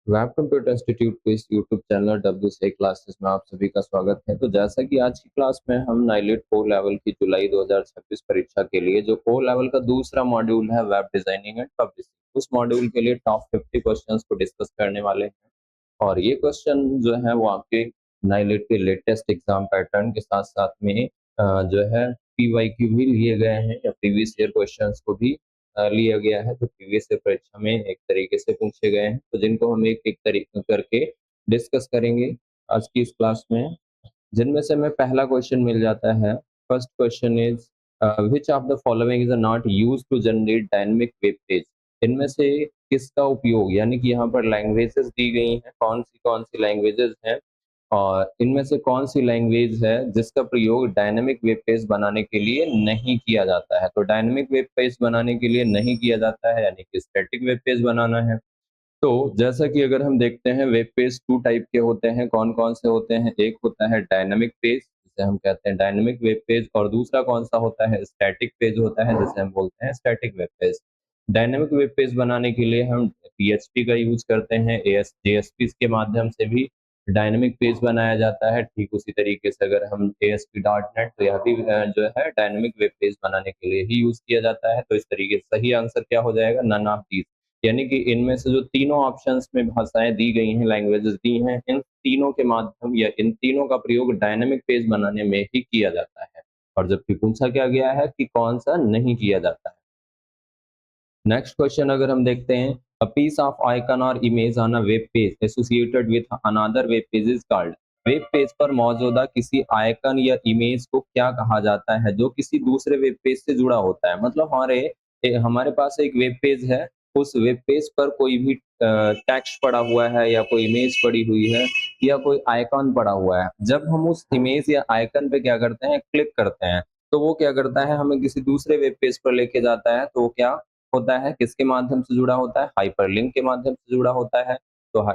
Web computer institute के इस YouTube channel W से क्लासेस में आप सभी का स्वागत है। तो जैसा कि आज की क्लास में हम नाइलेट कोर लेवल की जुलाई 2026 परीक्षा के लिए जो कोर लेवल का दूसरा मॉड्यूल है वेब डिजाइनिंग एंड पब्लिशिंग, उस मॉड्यूल के लिए टॉप 50 क्वेश्चंस को डिस्कस करने वाले हैं। और ये क्वेश्चन जो है वो आपके नाइलेट के लेटेस्ट एग्जाम पैटर्न के साथ साथ में जो है पीवाईक्यू भी लिए गए हैं या प्रीवियस ईयर क्वेश्चंस को भी लिया गया है। तो प्रीवियस ईयर परीक्षा में एक तरीके से पूछे गए हैं, तो जिनको हम एक एक तरीके करके डिस्कस करेंगे आज की इस क्लास में, जिनमें से हमें पहला क्वेश्चन मिल जाता है। First question is which of the following is not used to generate dynamic web page. इनमें से किसका उपयोग, यानी कि यहाँ पर लैंग्वेजेस दी गई हैं, कौन सी लैंग्वेजेस हैं और इनमें से कौन सी लैंग्वेज है जिसका प्रयोग डायनेमिक वेब पेज बनाने के लिए नहीं किया जाता है। तो डायनेमिक वेब पेज बनाने के लिए नहीं किया जाता है यानी कि स्टैटिक वेब पेज बनाना है। तो जैसा कि अगर हम देखते हैं वेब पेज टू टाइप के होते हैं, कौन कौन से होते हैं। एक होता है डायनामिक पेज जिसे हम कहते हैं डायनामिक वेब पेज, और दूसरा कौन सा होता है, स्टैटिक पेज होता है जिसे हम बोलते हैं static web page. Dynamic web page बनाने के लिए हम पीएचपी का यूज करते हैं, जेएसपी के माध्यम से भी डायनामिक पेज बनाया जाता है। ठीक उसी तरीके से अगर हम एएसपी डॉट नेट, तो यह भी जो है डायनामिक वेब पेज बनाने के लिए ही यूज किया जाता है। तो इस तरीके से सही आंसर क्या हो जाएगा, नन ऑफ दीज। यानी कि इनमें से जो तीनों ऑप्शंस में भाषाएं दी गई हैं, लैंग्वेजेस दी हैं, इन तीनों के माध्यम या इन तीनों का प्रयोग डायनामिक पेज बनाने में ही किया जाता है। और जबकि पूछा क्या गया है कि कौन सा नहीं किया जाता है। नेक्स्ट क्वेश्चन अगर हम देखते हैं, अ पीस ऑफ आइकन और image on a web page associated with another web page is called. Web page पर मौजूदा किसी आइकन या इमेज को क्या कहा जाता है जो किसी दूसरे वेब पेज से जुड़ा होता है। मतलब हमारे पास एक वेब पेज है, उस वेब पेज पर कोई भी टेक्स्ट पड़ा हुआ है या कोई इमेज पड़ी हुई है या कोई आइकन पड़ा हुआ है। जब हम उस इमेज या आइकन पे क्या करते हैं, क्लिक करते हैं, तो वो क्या करता है, हमें किसी दूसरे वेब पेज पर लेके जाता है। तो वो क्या होता है, किसके माध्यम से जुड़ा होता है, हाइपरलिंक के माध्यम से जुड़ा होता है। तो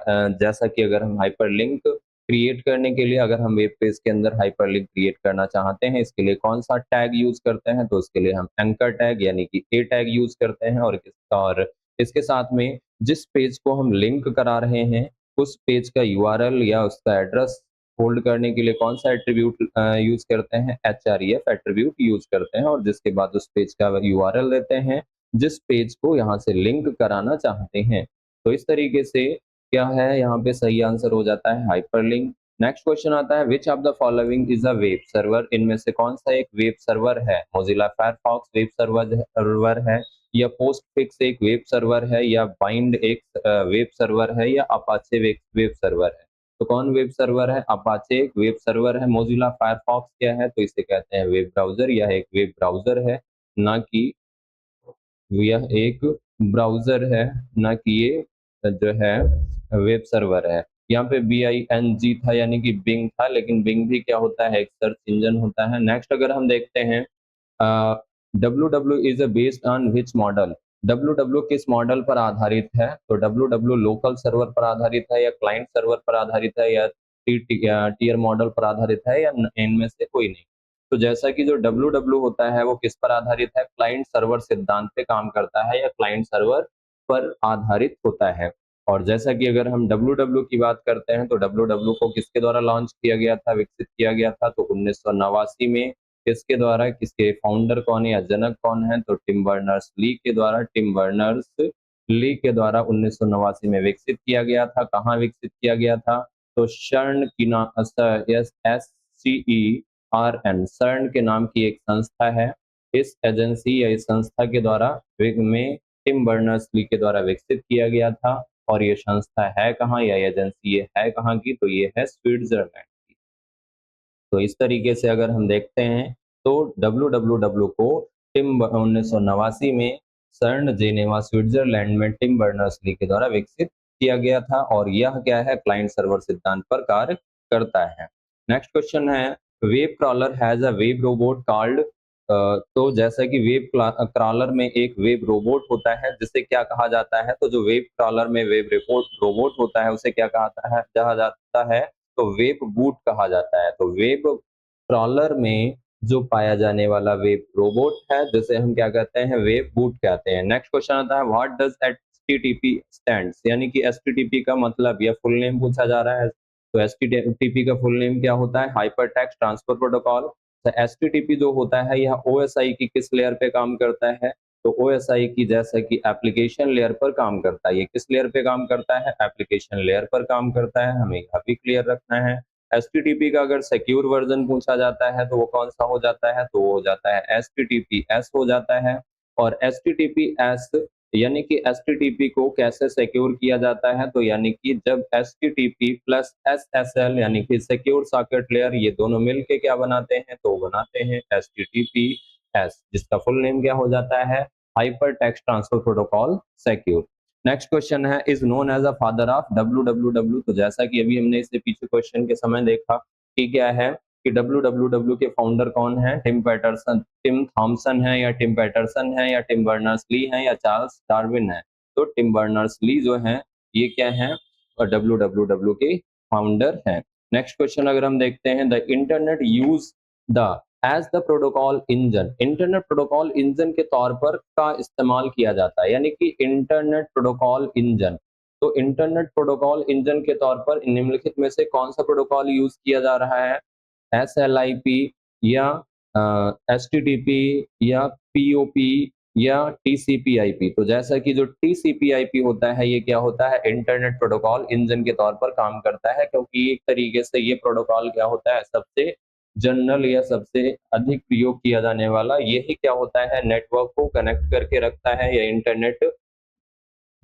जैसा कि अगर हम हाइपरलिंक क्रिएट करने के लिए, अगर हम वेब पेज के अंदर हाइपरलिंक क्रिएट करना चाहते हैं, इसके लिए कौन सा टैग यूज करते हैं, तो उसके लिए हम एंकर टैग यानी कि ए टैग यूज करते हैं। और इसके साथ में जिस पेज को हम लिंक करा रहे हैं, उस पेज का यूआरएल या उसका एड्रेस होल्ड करने के लिए कौन सा एट्रीब्यूट यूज करते हैं, एचआरईएफ एट्रीब्यूट यूज करते हैं। और जिसके बाद उस पेज का यूआरएल देते हैं जिस पेज को यहाँ से लिंक कराना चाहते हैं। तो इस तरीके से क्या है, यहाँ पे सही आंसर हो जाता है हाइपरलिंक। नेक्स्ट क्वेश्चन आता है, which of the following is a web server. इनमें से कौन सा एक वेब सर्वर है। मोजिला फायरफॉक्स वेब सर्वर है, या पोस्टफिक्स एक वेब सर्वर है, या बाइंड एक वेब सर्वर है, या अपाचे वेब सर्वर है। तो कौन वेब सर्वर है, अपाचे एक वेब सर्वर है। मोजिला फायरफॉक्स क्या है, तो इसे कहते हैं वेब ब्राउजर, यह एक वेब ब्राउजर है, ना कि यह एक ब्राउज़र है, ना कि ये जो है वेब सर्वर है। यहाँ पे BING था यानी कि बिंग था, लेकिन बिंग भी क्या होता है, एक सर्च इंजन होता है। नेक्स्ट अगर हम देखते हैं, W is based on which model. W किस मॉडल पर आधारित है, तो डब्ल्यू लोकल सर्वर पर आधारित है, या क्लाइंट सर्वर पर आधारित है, या टीयर मॉडल पर आधारित है, या इनमें से कोई नहीं। तो जैसा कि जो डब्ल्यू होता है वो किस पर आधारित है, क्लाइंट सर्वर सिद्धांत पे काम करता है या क्लाइंट सर्वर पर आधारित होता है। और जैसा कि अगर हम डब्ल्यू की बात करते हैं, तो डब्ल्यू को किसके द्वारा लॉन्च किया गया था, विकसित किया गया था, तो 1989 में। किसके द्वारा, किसके फाउंडर कौन है या जनक कौन है, तो टिम बर्नर्स ली के द्वारा, टिम बर्नर्स ली के द्वारा 1989 में विकसित किया गया था। कहाँ विकसित किया गया था, तो शर्ण की नाम सर्न के नाम की एक संस्था है। इस एजेंसी या इस संस्था के द्वारा में टिम बर्नर्स ली के द्वारा विकसित किया गया था। और ये संस्था है कहाँ, या एजेंसी ये है कहाँ की, तो ये है स्विट्जरलैंड की। तो इस तरीके से अगर हम देखते हैं, तो डब्ल्यू को टिम 1989 में सर्न जेनेवा स्विट्जरलैंड में टिम बर्नर्स ली के द्वारा विकसित किया गया था। और यह क्या है, क्लाइंट सर्वर सिद्धांत पर कार्य करता है। नेक्स्ट क्वेश्चन है, web crawler has a web robot called. तो जैसा कि वेब क्रॉलर में एक वेब रोबोट होता है जिसे क्या कहा जाता है, तो जो वेब क्रॉलर में वेब रिपोर्ट रोबोट होता है उसे क्या कहा जाता है, तो वेब बूट कहा जाता है। तो वेब क्रॉलर में जो पाया जाने वाला वेब रोबोट है, जिसे हम क्या कहते हैं, वेब बूट कहते हैं। नेक्स्ट क्वेश्चन आता है, व्हाट डज एचटीटीपी स्टैंड्स, यानी कि एचटीटीपी का मतलब या फुल नेम पूछा जा रहा है। तो एचटीटीपी का फुल नेम क्या होता है, हाइपर टेक्स्ट ट्रांसफर प्रोटोकॉल। तो एचटीटीपी जो होता है यह ओएसआई की किस लेयर पे काम करता है, तो ओएसआई की जैसा कि एप्लीकेशन लेयर पर काम करता है। ये किस लेयर पे काम करता है, एप्लीकेशन लेयर पर काम करता है, हमें यह भी क्लियर रखना है। एचटीटीपी का अगर सिक्योर वर्जन पूछा जाता है तो वो कौन सा हो जाता है, तो वो हो जाता है एचटीटीपी एस हो जाता है। और एचटीटीपी एस यानी कि एचटीटीपी को कैसे सिक्योर किया जाता है, तो यानी कि जब एचटीटीपी प्लस एसएसएल यानी कि सिक्योर सॉकेट लेयर ये दोनों मिलके क्या बनाते हैं, तो बनाते हैं एचटीटीपी एस, जिसका फुल नेम क्या हो जाता है, hyper text transfer protocol secure. Next question है, is known as a father of W. तो जैसा कि अभी हमने इससे पीछे क्वेश्चन के समय देखा कि क्या है कि डब्ल्यू के फाउंडर कौन है, टिम थॉमसन है या टिम पैटरसन है या टिम बर्नर्स ली है या चार्ल्स डार्विन है। तो टिम बर्नर्स ली जो है ये क्या है, डब्ल्यू के फाउंडर है। नेक्स्ट क्वेश्चन अगर हम देखते हैं, the internet use the as the protocol engine, internet protocol engine के तौर पर का इस्तेमाल किया जाता है, यानी कि इंटरनेट प्रोटोकॉल इंजन। तो इंटरनेट प्रोटोकॉल इंजन के तौर पर निम्नलिखित में से कौन सा प्रोटोकॉल यूज किया जा रहा है, SLIP या HTTP या POP या TCP/IP। तो जैसा कि जो TCP/IP होता है ये क्या होता है, इंटरनेट प्रोटोकॉल इंजन के तौर पर काम करता है, क्योंकि एक तरीके से ये प्रोटोकॉल क्या होता है, सबसे जनरल या सबसे अधिक प्रयोग किया जाने वाला यही क्या होता है, नेटवर्क को कनेक्ट करके रखता है या इंटरनेट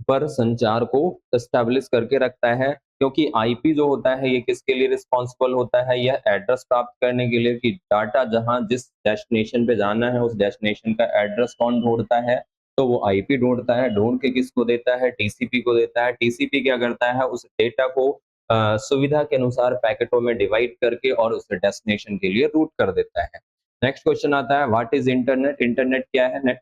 पर संचार को एस्टेब्लिश करके रखता है। क्योंकि आईपी जो होता है ये किसके लिए रिस्पॉन्सिबल होता है, यह एड्रेस प्राप्त करने के लिए कि डाटा जहां जिस डेस्टिनेशन पे जाना है उस डेस्टिनेशन का एड्रेस कौन ढूंढता है, तो वो आईपी ढूंढता है। ढूंढ के किसको देता है, टीसीपी को देता है। टीसीपी क्या करता है, उस डेटा को सुविधा के अनुसार पैकेटों में डिवाइड करके और उस डेस्टिनेशन के लिए रूट कर देता है। नेक्स्ट क्वेश्चन आता है, व्हाट इज इंटरनेट, इंटरनेट क्या है।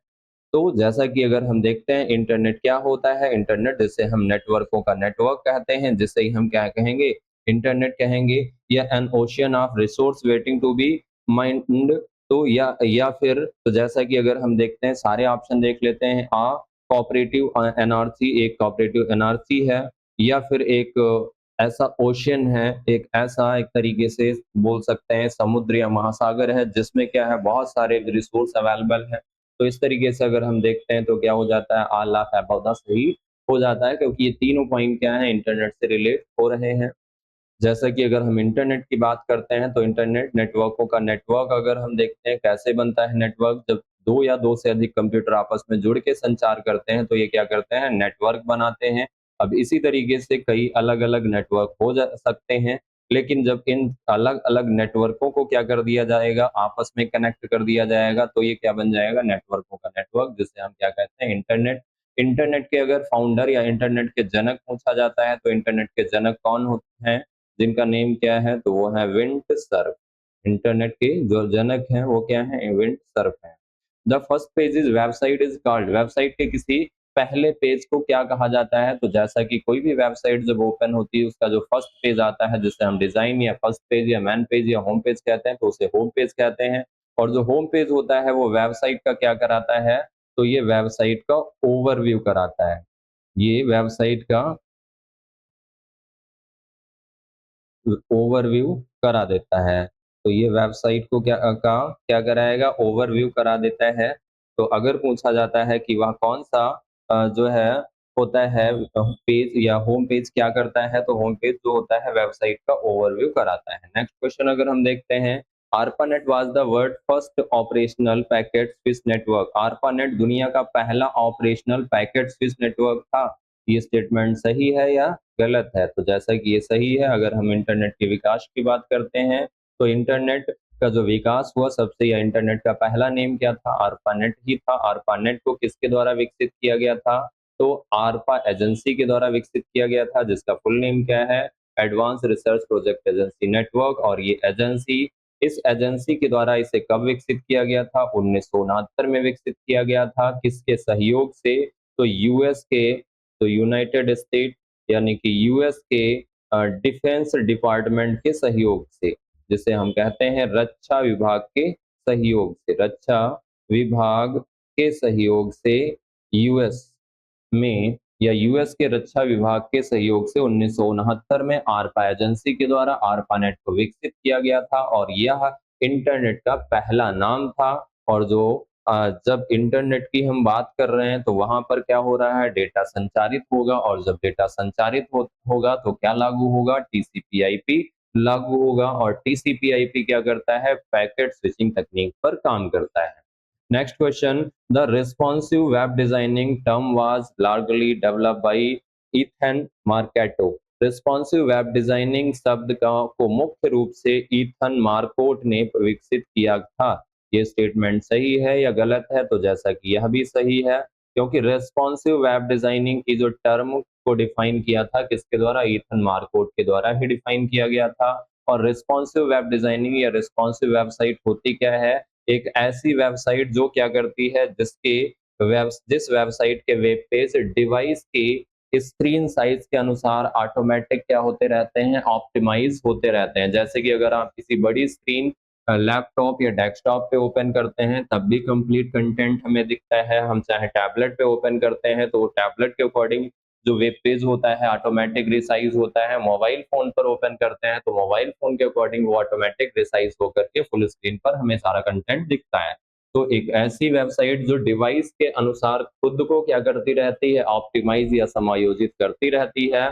तो जैसा कि अगर हम देखते हैं इंटरनेट क्या होता है, इंटरनेट जिसे हम नेटवर्कों का नेटवर्क कहते हैं, जिसे ही हम क्या कहेंगे, इंटरनेट कहेंगे, या an ocean of resource waiting to be mined. तो या फिर तो जैसा कि अगर हम देखते हैं सारे ऑप्शन देख लेते हैं, आ कोऑपरेटिव एनआरसी एक कोऑपरेटिव एनआरसी है, या फिर एक ऐसा ओशियन है, एक ऐसा एक तरीके से बोल सकते हैं समुद्र या महासागर है जिसमें क्या है, बहुत सारे रिसोर्स अवेलेबल है। तो इस तरीके से अगर हम देखते हैं तो क्या हो जाता है, ऑल ऑफ अबव द सही हो जाता है, क्योंकि ये तीनों पॉइंट क्या है, इंटरनेट से रिलेट हो रहे हैं। जैसा कि अगर हम इंटरनेट की बात करते हैं तो इंटरनेट नेटवर्कों का नेटवर्क अगर हम देखते हैं कैसे बनता है नेटवर्क, जब दो या दो से अधिक कंप्यूटर आपस में जुड़ के संचार करते हैं तो ये क्या करते हैं, नेटवर्क बनाते हैं। अब इसी तरीके से कई अलग अलग नेटवर्क हो जा सकते हैं, लेकिन जब इन अलग अलग नेटवर्कों को क्या कर दिया जाएगा, आपस में कनेक्ट कर दिया जाएगा, तो ये क्या बन जाएगा, नेटवर्कों का नेटवर्क, जिसे हम क्या कहते हैं, इंटरनेट। इंटरनेट के अगर फाउंडर या इंटरनेट के जनक पूछा जाता है तो इंटरनेट के जनक कौन होते हैं, जिनका नेम क्या है, तो वो है विंट सर्फ। इंटरनेट के जो जनक हैं वो क्या है, विंट सर्फ हैं। The first page is website is called, website के किसी पहले पेज को क्या कहा जाता है, तो जैसा कि कोई भी वेबसाइट जब ओपन होती है उसका जो फर्स्ट पेज आता है जिसे हम डिजाइन या फर्स्ट पेज या मैन पेज या होम पेज कहते हैं, तो उसे होम पेज कहते हैं। और जो होम पेज होता है वो वेबसाइट का क्या कराता है, तो ये वेबसाइट का ओवरव्यू कराता है। ये वेबसाइट का ओवरव्यू करा देता है। तो ये वेबसाइट को क्या कराएगा, ओवरव्यू करा देता है। तो अगर पूछा जाता है कि वह कौन-सा जो है होता है पेज या होम पेज क्या करता है, तो होम पेज जो होता है वेबसाइट का ओवरव्यू कराता है। नेक्स्ट क्वेश्चन अगर हम देखते हैं, ARPANET was the world first operational packet switch network. ARPANET दुनिया का पहला ऑपरेशनल पैकेट स्विच नेटवर्क था। ये स्टेटमेंट सही है या गलत है? तो जैसा कि ये सही है, अगर हम इंटरनेट के विकास की बात करते हैं, तो इंटरनेट का जो विकास हुआ सबसे, या इंटरनेट का पहला नेम क्या था? ARPANET ही था। ARPANET को किसके द्वारा विकसित किया गया था? तो ARPA एजेंसी के द्वारा विकसित किया गया था, जिसका फुल नेम क्या है? Advance research project agency network. और ये एजेंसी, इस एजेंसी के द्वारा इसे कब विकसित किया गया था? 1969 में विकसित किया गया था। किसके सहयोग से? तो यूएस के, तो यूनाइटेड स्टेट यानी कि यूएस के डिफेंस डिपार्टमेंट के सहयोग से, जिसे हम कहते हैं रक्षा विभाग के सहयोग से, रक्षा विभाग के सहयोग से यूएस में या यूएस के रक्षा विभाग के सहयोग से 1969 में आरपा एजेंसी के द्वारा आरपानेट को विकसित किया गया था और यह इंटरनेट का पहला नाम था। और जो जब इंटरनेट की हम बात कर रहे हैं तो वहां पर क्या हो रहा है, डेटा संचारित होगा और जब डेटा संचारित होगा तो क्या लागू होगा, टीसीपी/आईपी लागू होगा। और टीसीपी/आईपी क्या करता है, पैकेट स्विचिंग तकनीक पर काम करता है। Next question. The responsive web designing term was largely developed by Ethan Marketo. Responsive web designing शब्द को मुख्य रूप से ईथन मार्कोट ने विकसित किया था। ये स्टेटमेंट सही है या गलत है? तो जैसा कि यह भी सही है, क्योंकि रेस्पॉन्सिव वेब डिजाइनिंग की जो टर्म को डिफाइन किया था किसके द्वारा, ईथन मार्कोट के द्वारा ही डिफाइन किया गया था। और रेस्पॉन्सिव वेब डिजाइनिंग या रेस्पॉन्सिव वेबसाइट होती क्या है, एक ऐसी वेबसाइट जो क्या करती है, जिस वेबसाइट के वेब पेज डिवाइस की स्क्रीन साइज के अनुसार ऑटोमेटिक क्या होते रहते हैं, ऑप्टिमाइज होते रहते हैं। जैसे कि अगर आप किसी बड़ी स्क्रीन लैपटॉप या डेस्कटॉप पे ओपन करते हैं तब भी कंप्लीट कंटेंट हमें दिखता है, हम चाहे टैबलेट पे ओपन करते हैं तो टैबलेट के अकॉर्डिंग जो वेब पेज होता है ऑटोमेटिक रिसाइज होता है, मोबाइल फोन पर ओपन करते हैं तो मोबाइल फोन के अकॉर्डिंग वो ऑटोमेटिक रिसाइज होकर के फुल स्क्रीन पर हमें सारा कंटेंट दिखता है। तो एक ऐसी वेबसाइट जो डिवाइस के अनुसार खुद को क्या करती रहती है, ऑप्टिमाइज या समायोजित करती रहती है,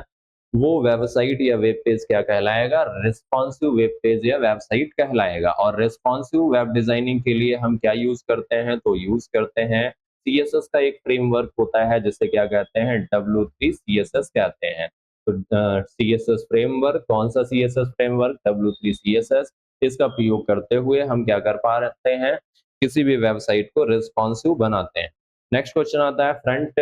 वो वेबसाइट या वेब पेज क्या कहलाएगा, रिस्पॉन्सिव वेब पेज या वेबसाइट कहलाएगा। और रिस्पॉन्सिव वेब डिजाइनिंग के लिए हम क्या यूज करते हैं, तो यूज करते हैं सीएसएस का एक फ्रेमवर्क होता है जिसे क्या कहते हैं, W3 सीएसएस कहते हैं। तो सीएसएस फ्रेमवर्क, कौन सा सीएसएस फ्रेमवर्क, W3 सीएसएस। इसका प्रयोग करते हुए हम क्या कर पा रहे हैं, किसी भी वेबसाइट को रिस्पॉन्सिव बनाते हैं। नेक्स्ट क्वेश्चन आता है, front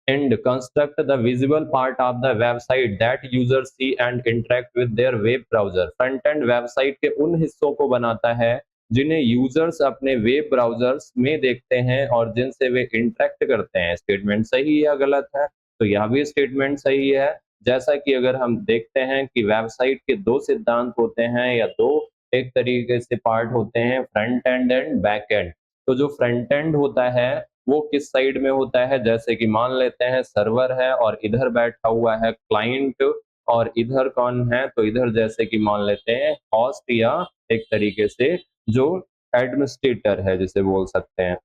end construct the visible part of the website that user see and interact with their web browser. Front end website के उन हिस्सों को बनाता है जिन्हें यूजर्स अपने वेब ब्राउजर्स में देखते हैं और जिनसे वे इंटरेक्ट करते हैं। स्टेटमेंट सही है या गलत है? तो यह भी स्टेटमेंट सही है। जैसा कि अगर हम देखते हैं कि वेबसाइट के दो सिद्धांत होते हैं या दो एक तरीके से पार्ट होते हैं, front end and back and. तो जो फ्रंट एंड होता है वो किस साइड में होता है, जैसे कि मान लेते हैं सर्वर है और इधर बैठा हुआ है क्लाइंट और इधर कौन है, तो इधर जैसे कि मान लेते हैं होस्ट या एक तरीके से जो एडमिनिस्ट्रेटर है जिसे बोल सकते हैं।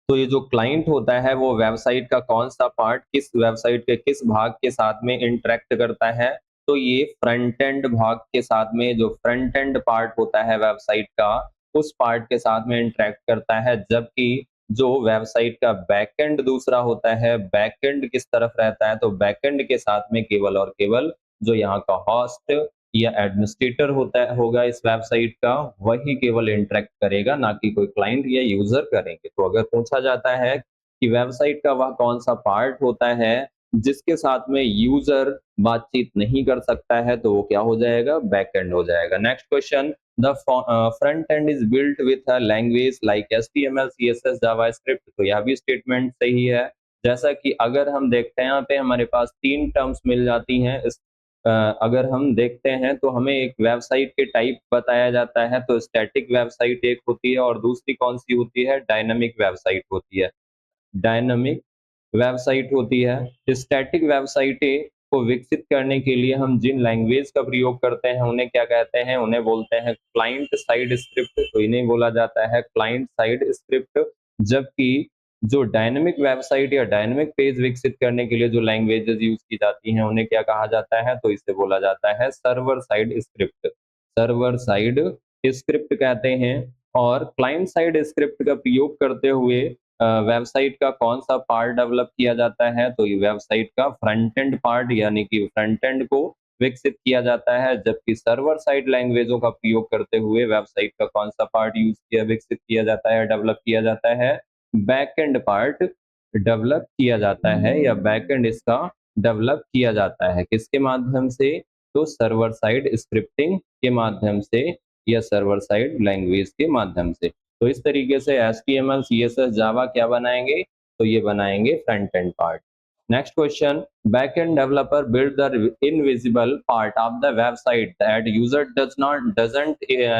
तो ये जो क्लाइंट होता है वो वेबसाइट का कौन सा पार्ट किस वेबसाइट के किस भाग के साथ में इंटरेक्ट करता है, तो ये फ्रंट एंड भाग के साथ में, जो फ्रंट एंड पार्ट होता है वेबसाइट का उस पार्ट के साथ में इंटरेक्ट करता है। जबकि जो वेबसाइट का बैकएंड दूसरा होता है, बैकएंड किस तरफ रहता है, तो बैकएंड के साथ में केवल और केवल जो यहाँ का होस्ट या एडमिनिस्ट्रेटर होगा इस वेबसाइट का, वही केवल इंटरेक्ट करेगा, ना कि कोई क्लाइंट या यूजर करेंगे। तो अगर पूछा जाता है कि वेबसाइट का वह कौन सा पार्ट होता है जिसके साथ में यूजर बातचीत नहीं कर सकता है, तो वो क्या हो जाएगा, बैकएंड हो जाएगा। Next question, the front end is built with a language like HTML, CSS, JavaScript. तो यह भी स्टेटमेंट सही है। जैसा कि अगर हम देखते हैं यहाँ पे हमारे पास तीन टर्म्स मिल जाती हैं अगर हम देखते हैं तो हमें एक वेबसाइट के टाइप बताया जाता है, तो स्टैटिक वेबसाइट एक होती है और दूसरी कौन सी होती है, डायनामिक वेबसाइट होती है। डायनामिक वेबसाइट होती है। स्टैटिक वेबसाइटें को विकसित करने के लिए हम जिन लैंग्वेज का प्रयोग करते हैं उन्हें क्या कहते हैं, उन्हें बोलते हैं क्लाइंट साइड स्क्रिप्ट। तो इन्हें बोला जाता है क्लाइंट साइड स्क्रिप्ट। जबकि जो डायनेमिक वेबसाइट या डायनेमिक पेज विकसित करने के लिए जो लैंग्वेजेस यूज की जाती हैं उन्हें क्या कहा जाता है, तो इसे बोला जाता है server side script. Server side script कहते हैं। और क्लाइंट साइड स्क्रिप्ट का प्रयोग करते हुए वेबसाइट का कौन सा पार्ट डेवलप किया जाता है, तो ये वेबसाइट का फ्रंट एंड पार्ट यानी कि फ्रंट एंड को विकसित किया जाता है। जबकि सर्वर साइड लैंग्वेजों का प्रयोग करते हुए वेबसाइट का कौन सा पार्ट विकसित किया जाता है, डेवलप किया जाता है, बैक एंड पार्ट डेवलप किया जाता है या बैक एंड इसका डेवलप किया जाता है। किसके माध्यम से, तो सर्वर साइड स्क्रिप्टिंग के माध्यम से या सर्वर साइड लैंग्वेज के माध्यम से। तो इस तरीके से HTML, CSS, जावा क्या बनाएंगे, तो ये बनाएंगे front end part. Next question, backend developer build the invisible part of the website that user doesn't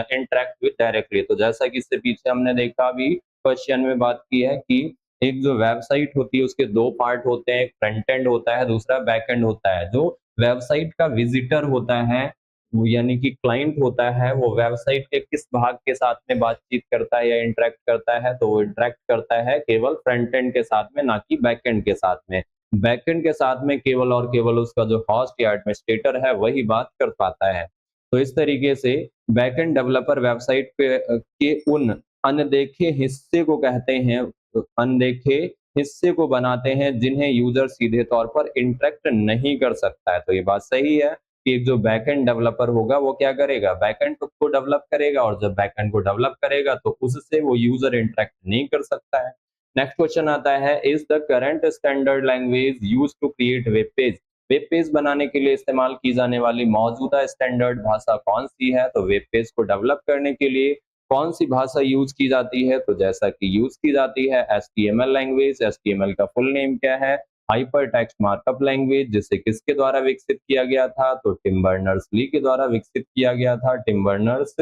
interact with directly। तो जैसा कि इससे पीछे हमने देखा, अभी क्वेश्चन में बात की है कि एक जो वेबसाइट होती है उसके दो पार्ट होते हैं, एक फ्रंट एंड होता है, दूसरा बैक एंड होता है। जो वेबसाइट का विजिटर होता है, वो यानी कि क्लाइंट होता है, वो वेबसाइट के किस भाग के साथ में बातचीत करता है या इंटरेक्ट करता है, तो वो इंटरेक्ट करता है केवल फ्रंट एंड के साथ में, ना कि बैक एंड के साथ में। बैकएंड के साथ में केवल और केवल उसका जो होस्ट या एडमिनिस्ट्रेटर है वही बात कर पाता है। तो इस तरीके से बैकएंड डेवलपर वेबसाइट के उन अनदेखे हिस्से को कहते हैं, अनदेखे हिस्से को बनाते हैं जिन्हें यूजर सीधे तौर पर इंटरेक्ट नहीं कर सकता है। तो ये बात सही है कि एक जो बैकएंड डेवलपर होगा वो क्या करेगा, बैकएंड को डेवलप करेगा, और जब बैकएंड को डेवलप करेगा तो उससे वो यूजर इंटरेक्ट नहीं कर सकता है। नेक्स्ट क्वेश्चन आता है, is the current standard language use to create web page. Web page बनाने के लिए इस्तेमाल की जाने वाली मौजूदा स्टैंडर्ड भाषा कौन सी है। तो वेब पेज को डेवलप करने के लिए कौन सी भाषा यूज की जाती है, तो जैसा कि यूज की जाती है HTML लैंग्वेज। HTML का फुल नेम क्या है, हाइपर टेक्स्ट मार्कअप लैंग्वेज, जिसे किसके द्वारा विकसित किया गया था, तो टिम बर्नर्स ली के द्वारा विकसित किया गया था, टिम बर्नर्स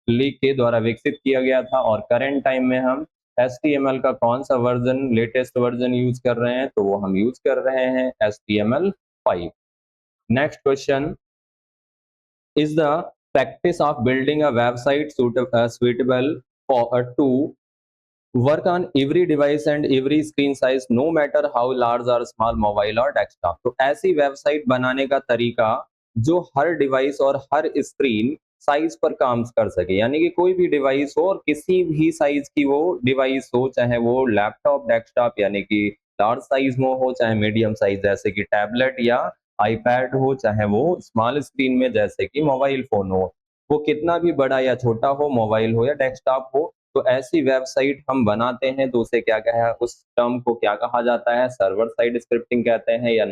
ली के द्वारा विकसित किया गया था। और करंट टाइम में हम HTML का कौन सा वर्जन, लेटेस्ट वर्जन यूज कर रहे हैं, तो वो हम यूज कर रहे हैं HTML5। Next question, is the practice of building a website suitable for to work on every device and every screen size, no matter how large or small, mobile or desktop। तो ऐसी website बनाने का तरीका जो हर device और हर screen size पर काम कर सके, यानी कि कोई भी डिवाइस हो और किसी भी साइज की वो डिवाइस हो, चाहे वो लैपटॉप, डेस्कटॉप यानी कि लार्ज साइज में हो, चाहे मीडियम साइज जैसे कि टैबलेट या आईपैड हो, चाहे वो स्मॉल स्क्रीन में जैसे कि मोबाइल फोन हो, वो कितना भी बड़ा या छोटा हो, मोबाइल हो या डेस्कटॉप हो, तो ऐसी वेबसाइट हम बनाते हैं तो उसे क्या कहा, उस टर्म को क्या कहा जाता है, सर्वर साइड स्क्रिप्टिंग कहते हैं, या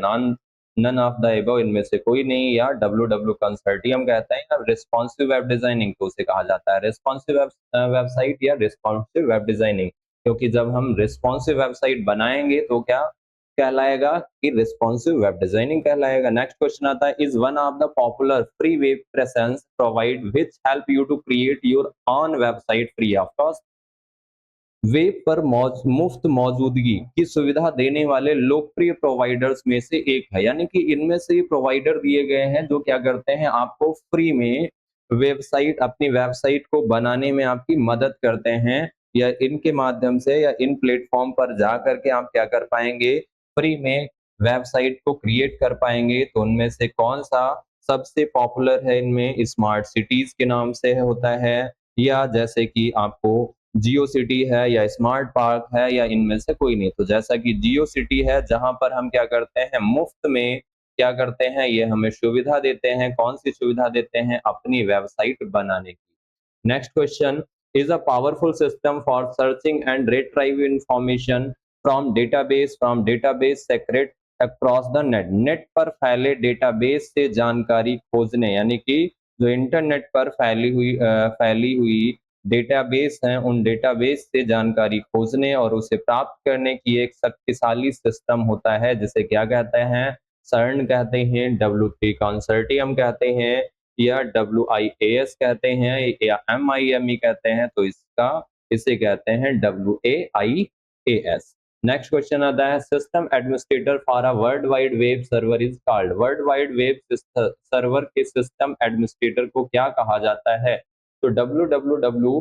नन ऑफ द अबव इनमें से कोई नहीं, या डब्ल्यू कंसर्टियम कहते हैं, या रिस्पॉन्सिव वेब डिजाइनिंग, तो उसे कहा जाता है रिस्पॉन्सिव वेबसाइट या रिस्पॉन्सिव वेब डिजाइनिंग। क्योंकि जब हम रिस्पॉन्सिव वेबसाइट बनाएंगे तो क्या कहलाएगा कि रिस्पॉन्सिव वेब डिजाइनिंग कहलाएगा। नेक्स्ट क्वेश्चन आता है, is one of the popular free web presence provide which help you to create your own website free of cost. Web पर मुफ्त मौजूदगी की सुविधा देने वाले लोकप्रिय प्रोवाइडर्स में से एक है, यानी कि इनमें से प्रोवाइडर दिए गए हैं जो क्या करते हैं, आपको फ्री में वेबसाइट, अपनी वेबसाइट को बनाने में आपकी मदद करते हैं, या इनके माध्यम से या इन प्लेटफॉर्म पर जा करके आप क्या कर पाएंगे, फ्री में वेबसाइट को क्रिएट कर पाएंगे। तो उनमें से कौन सा सबसे पॉपुलर है, इनमें स्मार्ट सिटीज के नाम से होता है, या जैसे कि आपको जियो सिटी है, या स्मार्ट पार्क है, या इनमें से कोई नहीं। तो जैसा कि जियो सिटी है, जहां पर हम क्या करते हैं, मुफ्त में क्या करते हैं, ये हमें सुविधा देते हैं। कौन सी सुविधा देते हैं, अपनी वेबसाइट बनाने की। Next question, is a powerful system for searching and retrieve information from database secret across the net. Net पर फैले डेटाबेस से जानकारी खोजने, यानी कि जो इंटरनेट पर फैली हुई डेटाबेस हैं, उन डेटाबेस से जानकारी खोजने और उसे प्राप्त करने की एक शक्तिशाली सिस्टम होता है, जिसे क्या कहते हैं, सर्न कहते हैं, W3 कंसर्टियम कहते हैं, या WIAS कहते हैं, या MIME कहते हैं। तो इसे कहते हैं WAIAS। नेक्स्ट क्वेश्चन आता है, system administrator for a world wide web server is called. World wide web server के सिस्टम एडमिनिस्ट्रेटर को क्या कहा जाता है। तो www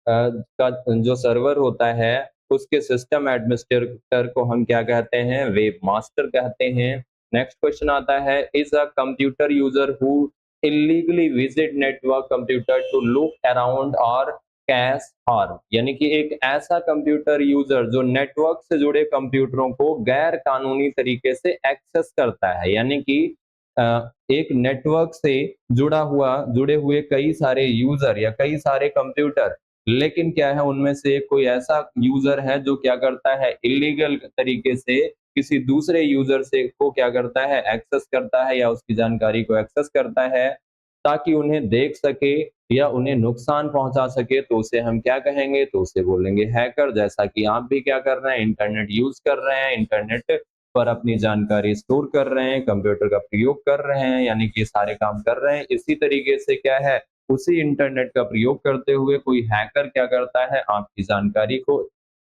का जो सर्वर होता है उसके सिस्टम एडमिनिस्ट्रेटर को हम क्या कहते हैं, वेब मास्टर कहते हैं। नेक्स्ट क्वेश्चन आता है, is a computer user who illegally visit network computer to look around और कैश हार्म, यानी कि एक ऐसा कंप्यूटर यूजर जो नेटवर्क से जुड़े कंप्यूटरों को गैर कानूनी तरीके से एक्सेस करता है, यानी कि एक नेटवर्क से जुड़े हुए कई सारे यूजर या कई सारे कंप्यूटर, लेकिन क्या है, उनमें से कोई ऐसा यूजर है जो क्या करता है, इलीगल तरीके से किसी दूसरे यूजर से को क्या करता है, एक्सेस करता है, या उसकी जानकारी को एक्सेस करता है ताकि उन्हें देख सके या उन्हें नुकसान पहुंचा सके, तो उसे हम क्या कहेंगे, तो उसे बोलेंगे हैकर। जैसा कि आप भी क्या कर रहे हैं, इंटरनेट यूज कर रहे हैं, इंटरनेट पर अपनी जानकारी स्टोर कर रहे हैं, कंप्यूटर का प्रयोग कर रहे हैं, यानी कि सारे काम कर रहे हैं। इसी तरीके से क्या है, उसी इंटरनेट का प्रयोग करते हुए कोई हैकर क्या करता है, आपकी जानकारी को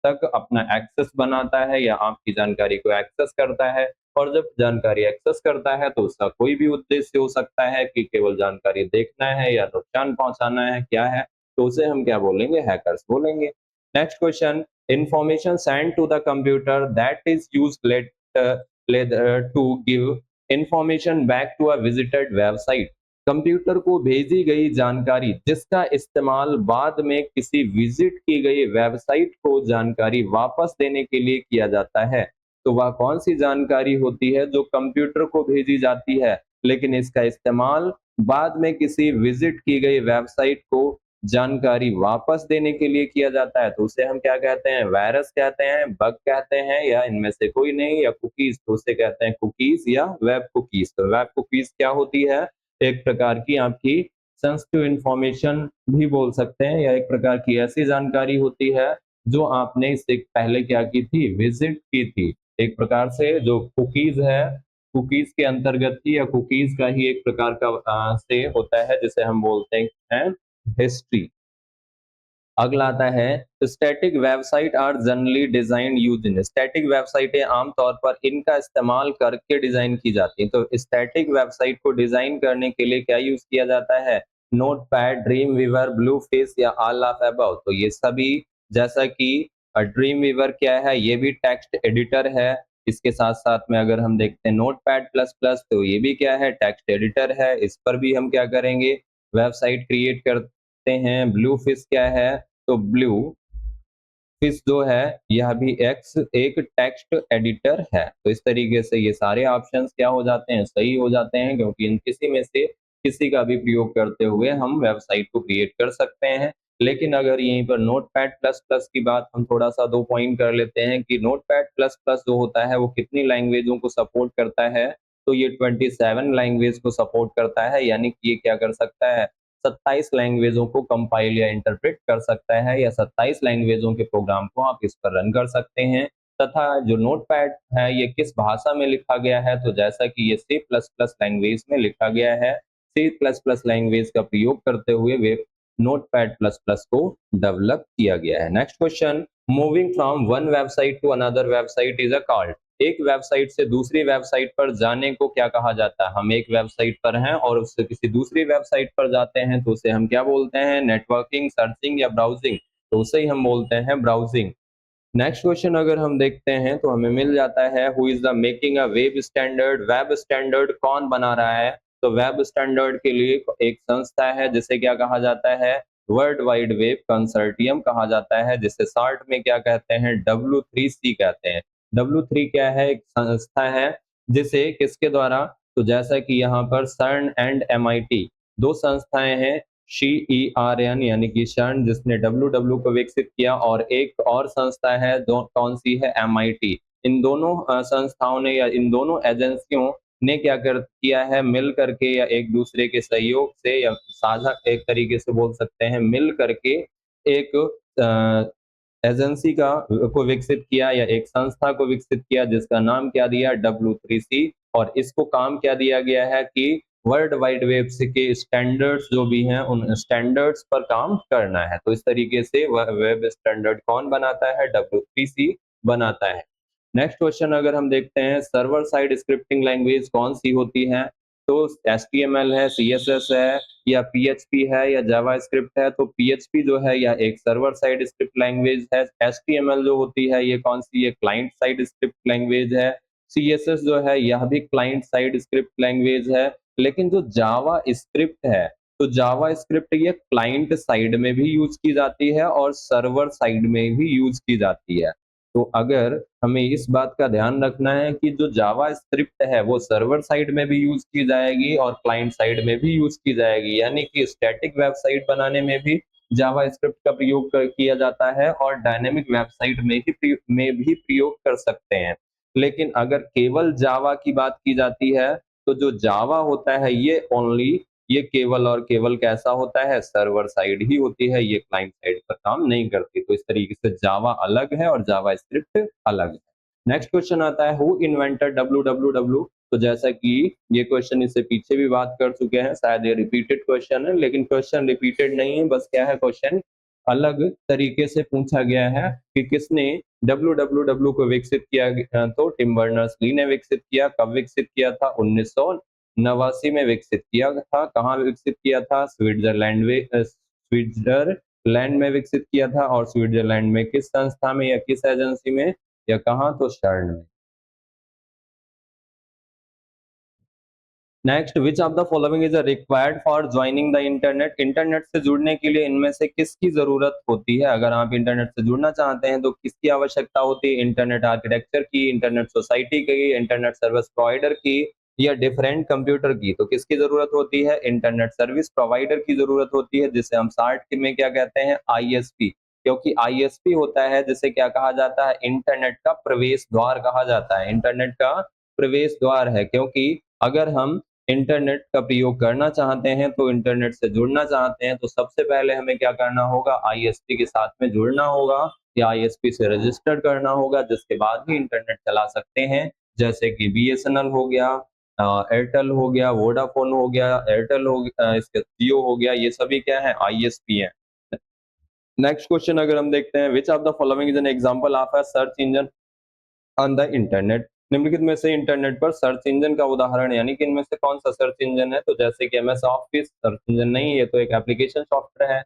तक अपना एक्सेस बनाता है या आपकी जानकारी को एक्सेस करता है। और जब जानकारी एक्सेस करता है तो उसका कोई भी उद्देश्य हो सकता है कि केवल जानकारी देखना है या नुकसान पहुंचाना है, क्या है, तो उसे हम क्या बोलेंगे, हैकर्स बोलेंगे। Next question, information send to the computer that is used later to give information back to a visited website. Computer को भेजी गई जानकारी जिसका इस्तेमाल बाद में किसी विजिट की गई वेबसाइट को जानकारी वापस देने के लिए किया जाता है। तो वह कौन सी जानकारी होती है जो कंप्यूटर को भेजी जाती है, लेकिन इसका इस्तेमाल बाद में किसी विजिट की गई वेबसाइट को जानकारी वापस देने के लिए किया जाता है, तो उसे हम क्या कहते हैं, वायरस कहते हैं, बग कहते हैं, या इनमें से कोई नहीं, या कुकीज, तो उसे कहते हैं कुकीज या वेब कुकीज। तो वेब कुकीज क्या होती है, एक प्रकार की आपकी सेंसिटिव इंफॉर्मेशन भी बोल सकते हैं, या एक प्रकार की ऐसी जानकारी होती है जो आपने इससे पहले क्या की थी, विजिट की थी। एक प्रकार से जो कुकीज है, कुकीज के अंतर्गत ही, या कुकीज का ही एक प्रकार का से होता है जिसे हम बोलते हैं हिस्ट्री। अगला आता है, static website are generally design use in, static वेबसाइटें आमतौर पर इनका इस्तेमाल करके डिजाइन की जाती हैं। तो स्टैटिक वेबसाइट को डिजाइन करने के लिए क्या यूज किया जाता है, नोटपैड, ड्रीम वीवर, ब्लूफिश या ऑल ऑफ अबव। तो ये सभी, जैसा कि ड्रीम वीवर क्या है, ये भी टेक्स्ट एडिटर है। इसके साथ साथ में अगर हम देखते हैं नोटपैड प्लस प्लस, तो ये भी क्या है, टेक्स्ट एडिटर है। इस पर भी हम क्या करेंगे, वेबसाइट क्रिएट करते हैं। ब्लू फिश क्या है, तो ब्लू फिश जो है यह भी एक्स एक टेक्स्ट एडिटर है। तो इस तरीके से ये सारे ऑप्शंस क्या हो जाते हैं, सही हो जाते हैं, क्योंकि इन किसी में से किसी का भी प्रयोग करते हुए हम वेबसाइट को क्रिएट कर सकते हैं। लेकिन अगर यहीं पर नोटपैड प्लस प्लस की बात हम थोड़ा सा दो पॉइंट कर लेते हैं कि नोटपैड प्लस प्लस जो होता है वो कितनी लैंग्वेजों को सपोर्ट करता है, तो ये 27 लैंग्वेज को सपोर्ट करता है, यानी कि ये क्या कर सकता है, 27 लैंग्वेजों को कंपाइल या इंटरप्रेट कर सकता है, या 27 लैंग्वेजों के प्रोग्राम को आप इस पर रन कर सकते हैं। तथा जो नोटपैड है ये किस भाषा में लिखा गया है, तो जैसा कि ये सी प्लस प्लस लैंग्वेज में लिखा गया है। सी प्लस प्लस लैंग्वेज का प्रयोग करते हुए वे नोटपैड प्लस प्लस को डेवलप किया गया है। Next question, moving from one website to another website is a called, एक वेबसाइट से दूसरी वेबसाइट पर जाने को क्या कहा जाता है, हम एक वेबसाइट पर हैं और उससे किसी दूसरी वेबसाइट पर जाते हैं, तो उसे हम क्या बोलते हैं, नेटवर्किंग, सर्चिंग या ब्राउजिंग, तो उसे ही हम बोलते हैं ब्राउजिंग। नेक्स्ट क्वेश्चन अगर हम देखते हैं तो हमें मिल जाता है, who is the making a web standard, web standard कौन बना रहा है, तो वेब स्टैंडर्ड के लिए एक संस्था है जिसे क्या कहा जाता है, वर्ल्ड वाइड वेब कंसर्टियम कहा जाता है, जिसे शॉर्ट में क्या कहते हैं, W3C कहते हैं। W3 क्या है, एक संस्था है जिसे किसके द्वारा, तो जैसा कि यहाँ पर सर्न एंड MIT दो संस्थाएं हैं, CERN यानी कि शर्न जिसने WW को विकसित किया, और एक और संस्था है दो, कौन सी है, MIT। इन दोनों संस्थाओं ने या इन दोनों एजेंसियों ने क्या कर किया है, मिल करके या एक दूसरे के सहयोग से या साझा, एक तरीके से बोल सकते हैं मिल करके एक एजेंसी का को विकसित किया या एक संस्था को विकसित किया, जिसका नाम क्या दिया, W3C। और इसको काम क्या दिया गया है कि वर्ल्ड वाइड वेब से के स्टैंडर्ड्स जो भी हैं उन स्टैंडर्ड्स पर काम करना है। तो इस तरीके से वह वेब स्टैंडर्ड कौन बनाता है, W3C बनाता है। नेक्स्ट क्वेश्चन अगर हम देखते हैं, सर्वर साइड स्क्रिप्टिंग लैंग्वेज कौन सी होती है, तो HTML है, CSS है, या PHP है, या जावास्क्रिप्ट है। तो PHP जो है यह एक सर्वर साइड स्क्रिप्ट लैंग्वेज है। HTML जो होती है ये कौन सी, ये क्लाइंट साइड स्क्रिप्ट लैंग्वेज है। CSS जो है यह भी क्लाइंट साइड स्क्रिप्ट लैंग्वेज है। लेकिन जो जावा स्क्रिप्ट है, तो जावा स्क्रिप्ट ये क्लाइंट साइड में भी यूज की जाती है और सर्वर साइड में भी यूज की जाती है। तो अगर हमें इस बात का ध्यान रखना है कि जो जावा स्क्रिप्ट है वो सर्वर साइड में भी यूज की जाएगी और क्लाइंट साइड में भी यूज की जाएगी, यानी कि स्टैटिक वेबसाइट बनाने में भी जावा स्क्रिप्ट का प्रयोग किया जाता है और डायनेमिक वेबसाइट में भी प्रयोग कर सकते हैं। लेकिन अगर केवल जावा की बात की जाती है, तो जो जावा होता है ये ओनली, ये केवल और केवल कैसा होता है, सर्वर साइड ही होती है, ये क्लाइंट साइड पर काम नहीं करती। तो इस तरीके से जावा अलग है और जावा स्क्रिप्ट अलग है। नेक्स्ट क्वेश्चन आता है, हु इन्वेंटेड डब्ल्यू। तो जैसा कि ये क्वेश्चन इससे पीछे भी बात कर चुके हैं, शायद ये रिपीटेड क्वेश्चन है, लेकिन क्वेश्चन रिपीटेड नहीं है, बस क्या है क्वेश्चन अलग तरीके से पूछा गया है कि किसने डब्ल्यू को विकसित किया तो टिम बर्नर्स ली ने विकसित किया। कब विकसित किया था? 1989 में विकसित किया था। कहाँ विकसित किया था? स्विट्जरलैंड में विकसित किया था। और स्विट्जरलैंड में किस संस्था में या किस एजेंसी में, या कहाँ? तो शर्न में। Next, which of the following is required for joining the internet. Internet से जुड़ने के लिए इनमें से किसकी जरूरत होती है? अगर आप इंटरनेट से जुड़ना चाहते हैं तो किसकी आवश्यकता होती है? इंटरनेट आर्किटेक्चर की, इंटरनेट सोसाइटी की, इंटरनेट सर्विस प्रोवाइडर की, या डिफरेंट कंप्यूटर की। तो किसकी जरूरत होती है? इंटरनेट सर्विस प्रोवाइडर की जरूरत होती है, जिसे हम शार्ट में क्या कहते हैं? आईएसपी। क्योंकि आईएसपी होता है जिसे क्या कहा जाता है? इंटरनेट का प्रवेश द्वार कहा जाता है। इंटरनेट का प्रवेश द्वार है, क्योंकि अगर हम इंटरनेट का प्रयोग करना चाहते हैं, तो इंटरनेट से जुड़ना चाहते हैं, तो सबसे पहले हमें क्या करना होगा? आईएसपी के साथ में जुड़ना होगा या आईएसपी से रजिस्टर करना होगा, जिसके बाद ही इंटरनेट चला सकते हैं। जैसे कि बीएसएनएल हो गया, एयरटेल हो गया, वोडाफोन हो गया, एयरटेल हो गया, इसके जियो हो गया, ये सभी क्या है? आईएसपी है। नेक्स्ट क्वेश्चन अगर हम देखते हैं, विच of the following is an example of a search engine on the internet. निम्नलिखित में से इंटरनेट पर सर्च इंजन का उदाहरण, यानी कि इनमें से कौन सा सर्च इंजन है? तो जैसे कि एमएस ऑफिस सर्च इंजन नहीं, ये तो एक एप्लीकेशन सॉफ्टवेयर है।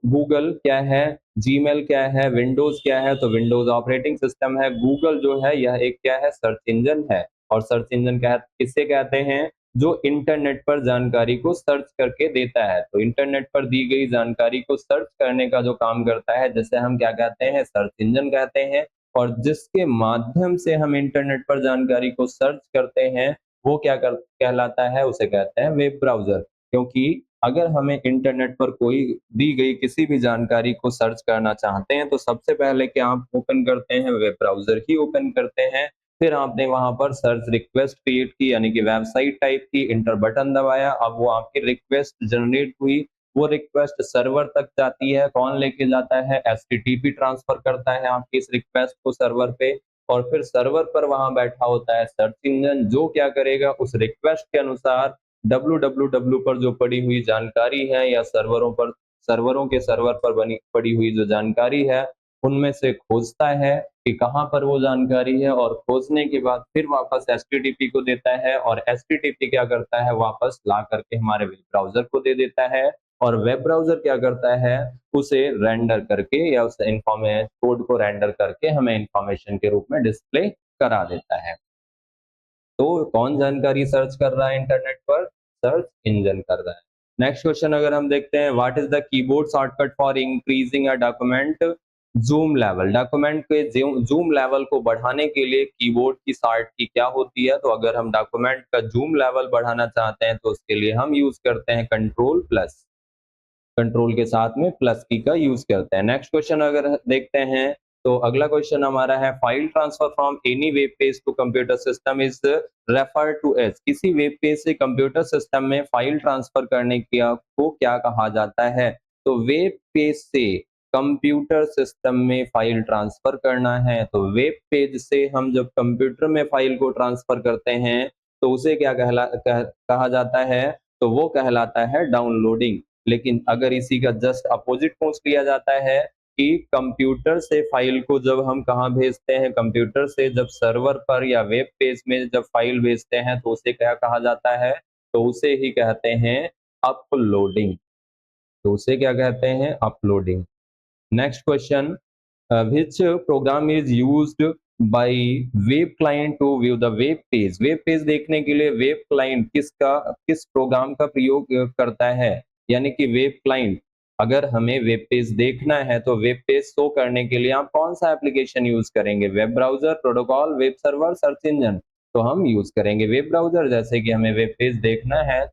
गूगल क्या है? जीमेल क्या है? विंडोज क्या है? तो विंडोज ऑपरेटिंग सिस्टम है। गूगल जो है यह एक क्या है? सर्च इंजन है। और सर्च इंजन किससे कहते हैं? जो इंटरनेट पर जानकारी को सर्च करके देता है। तो इंटरनेट पर दी गई जानकारी को सर्च करने का जो काम करता है, जिसे हम क्या कहते हैं? सर्च इंजन कहते हैं। और जिसके माध्यम से हम इंटरनेट पर जानकारी को सर्च करते हैं, वो कहलाता है? उसे कहते हैं वेब ब्राउजर। क्योंकि अगर हमें इंटरनेट पर कोई दी गई किसी भी जानकारी को सर्च करना चाहते हैं, तो सबसे पहले क्या आप ओपन करते हैं? वेब ब्राउजर ही ओपन करते हैं। फिर आपने वहां पर सर्च रिक्वेस्ट क्रिएट की, यानी कि वेबसाइट टाइप की, इंटर बटन दबाया, अब वो आपकी रिक्वेस्ट जनरेट हुई। वो रिक्वेस्ट सर्वर तक जाती है। कौन लेके जाता है? एचटीटीपी ट्रांसफर करता है आपकी इस रिक्वेस्ट को सर्वर पे। और फिर सर्वर पर वहां बैठा होता है सर्च इंजन, जो क्या करेगा? उस रिक्वेस्ट के अनुसार www पर जो पड़ी हुई जानकारी है, या सर्वरों के सर्वर पर बनी पड़ी हुई जो जानकारी है, उनमें से खोजता है कि कहाँ पर वो जानकारी है, और खोजने के बाद फिर वापस एचटीटीपी को देता है, और एचटीटीपी क्या करता है? वापस ला करके हमारे वेब ब्राउजर को दे देता है। और वेब ब्राउजर क्या करता है? उसे रेंडर करके, या उस कोड को रेंडर करके हमें इंफॉर्मेशन के रूप में डिस्प्ले करा देता है। तो कौन जानकारी सर्च कर रहा है इंटरनेट पर? सर्च इंजन कर रहा है। नेक्स्ट क्वेश्चन अगर हम देखते हैं, what is the keyboard shortcut for increasing a document zoom level. Document के जूम लेवल को बढ़ाने के लिए कीबोर्ड की शॉर्ट की क्या होती है? तो अगर हम डॉक्यूमेंट का जूम लेवल बढ़ाना चाहते हैं, तो उसके लिए हम यूज करते हैं कंट्रोल प्लस। कंट्रोल के साथ में प्लस की का यूज करते हैं। नेक्स्ट क्वेश्चन अगर देखते हैं, तो अगला क्वेश्चन हमारा है, file transfer from any web page to computer system is refer to as. किसी वेब पेज से कंप्यूटर सिस्टम में फाइल ट्रांसफर करने को क्या कहा जाता है? तो वेब पेज से कंप्यूटर सिस्टम में फाइल ट्रांसफर करना है, तो वेब पेज से हम जब कंप्यूटर में फाइल को ट्रांसफर करते हैं, तो उसे क्या कहा जाता है? तो वो कहलाता है डाउनलोडिंग। लेकिन अगर इसी का जस्ट अपोजिट पूछ लिया जाता है कि कंप्यूटर से फाइल को जब हम कहाँ भेजते हैं, कंप्यूटर से जब सर्वर पर या वेब पेज में जब फाइल भेजते हैं, तो उसे क्या कहा जाता है? तो उसे ही कहते हैं अपलोडिंग। तो उसे क्या कहते हैं? Uploading. Next question, which program is used by web client to view the web page। Web page देखने के लिए वेब क्लाइंट किस प्रोग्राम का प्रयोग करता है? यानी कि वेब क्लाइंट, अगर हमें वेब पेज देखना है, तो वेब पेज शो करने के लिए आप कौन सा एप्लीकेशन यूज करेंगे? Web browser, protocol, web server, search engine. तो हम यूज करेंगे वेब ब्राउजर। जैसे कि हमें वेब पेज देखना है,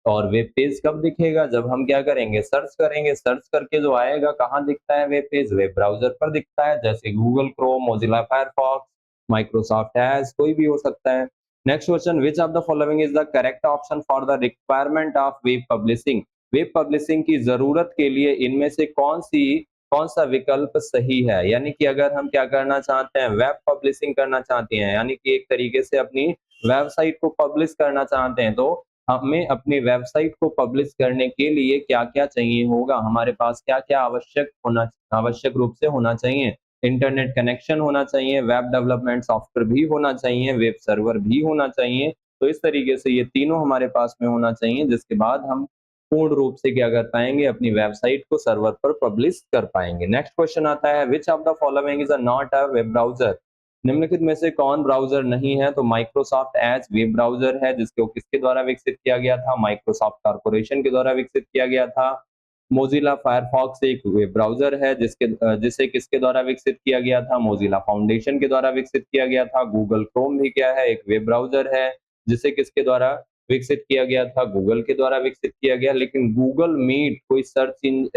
और वेब पेज कब दिखेगा? जब हम क्या करेंगे? सर्च करेंगे। सर्च करके जो आएगा, कहाँ दिखता है वेब पेज? वेब ब्राउजर पर दिखता है, जैसे Google Chrome, Mozilla Firefox, Microsoft Edge, कोई भी हो सकता है। Next question, which of the following is the correct option for the requirement of web publishing. Web publishing की जरूरत के लिए इनमें से कौन सी कौन सा विकल्प सही है। यानी कि अगर हम क्या करना चाहते हैं, वेब पब्लिशिंग करना चाहते हैं, यानी कि एक तरीके से अपनी वेबसाइट को पब्लिश करना चाहते हैं, तो हमें अपनी वेबसाइट को पब्लिश करने के लिए क्या-क्या चाहिए होगा, हमारे पास क्या-क्या आवश्यक रूप से होना चाहिए। इंटरनेट कनेक्शन होना चाहिए, वेब डेवलपमेंट सॉफ्टवेयर भी होना चाहिए, वेब सर्वर भी होना चाहिए। तो इस तरीके से ये तीनों हमारे पास में होना चाहिए, जिसके बाद हम पूर्ण रूप से क्या कर पाएँगे, अपनी वेबसाइट को सर्वर पर पब्लिश कर पाएँगे। नेक्स्ट क्वेश्चन आता है, which of the following is not a web browser? निम्नलिखित में से कौन ब्राउज़र नहीं है? तो माइक्रोसॉफ्ट एज वेब ब्राउज़र है, जिसको किसके द्वारा विकसित किया गया था? माइक्रोसॉफ्ट कॉर्पोरेशन के द्वारा विकसित किया गया था। मोज़िला फायरफॉक्स एक वेब ब्राउज़र है, जिसे किसके द्वारा विकसित किया गया था? मोज़िला फाउंडेशन के द्वारा विकसित किया गया था। गूगल क्रोम भी क्या है? एक वेब ब्राउज़र है, जिसे किसके द्वारा विकसित किया गया था? गूगल के द्वारा विकसित किया गया। लेकिन गूगल मीट कोई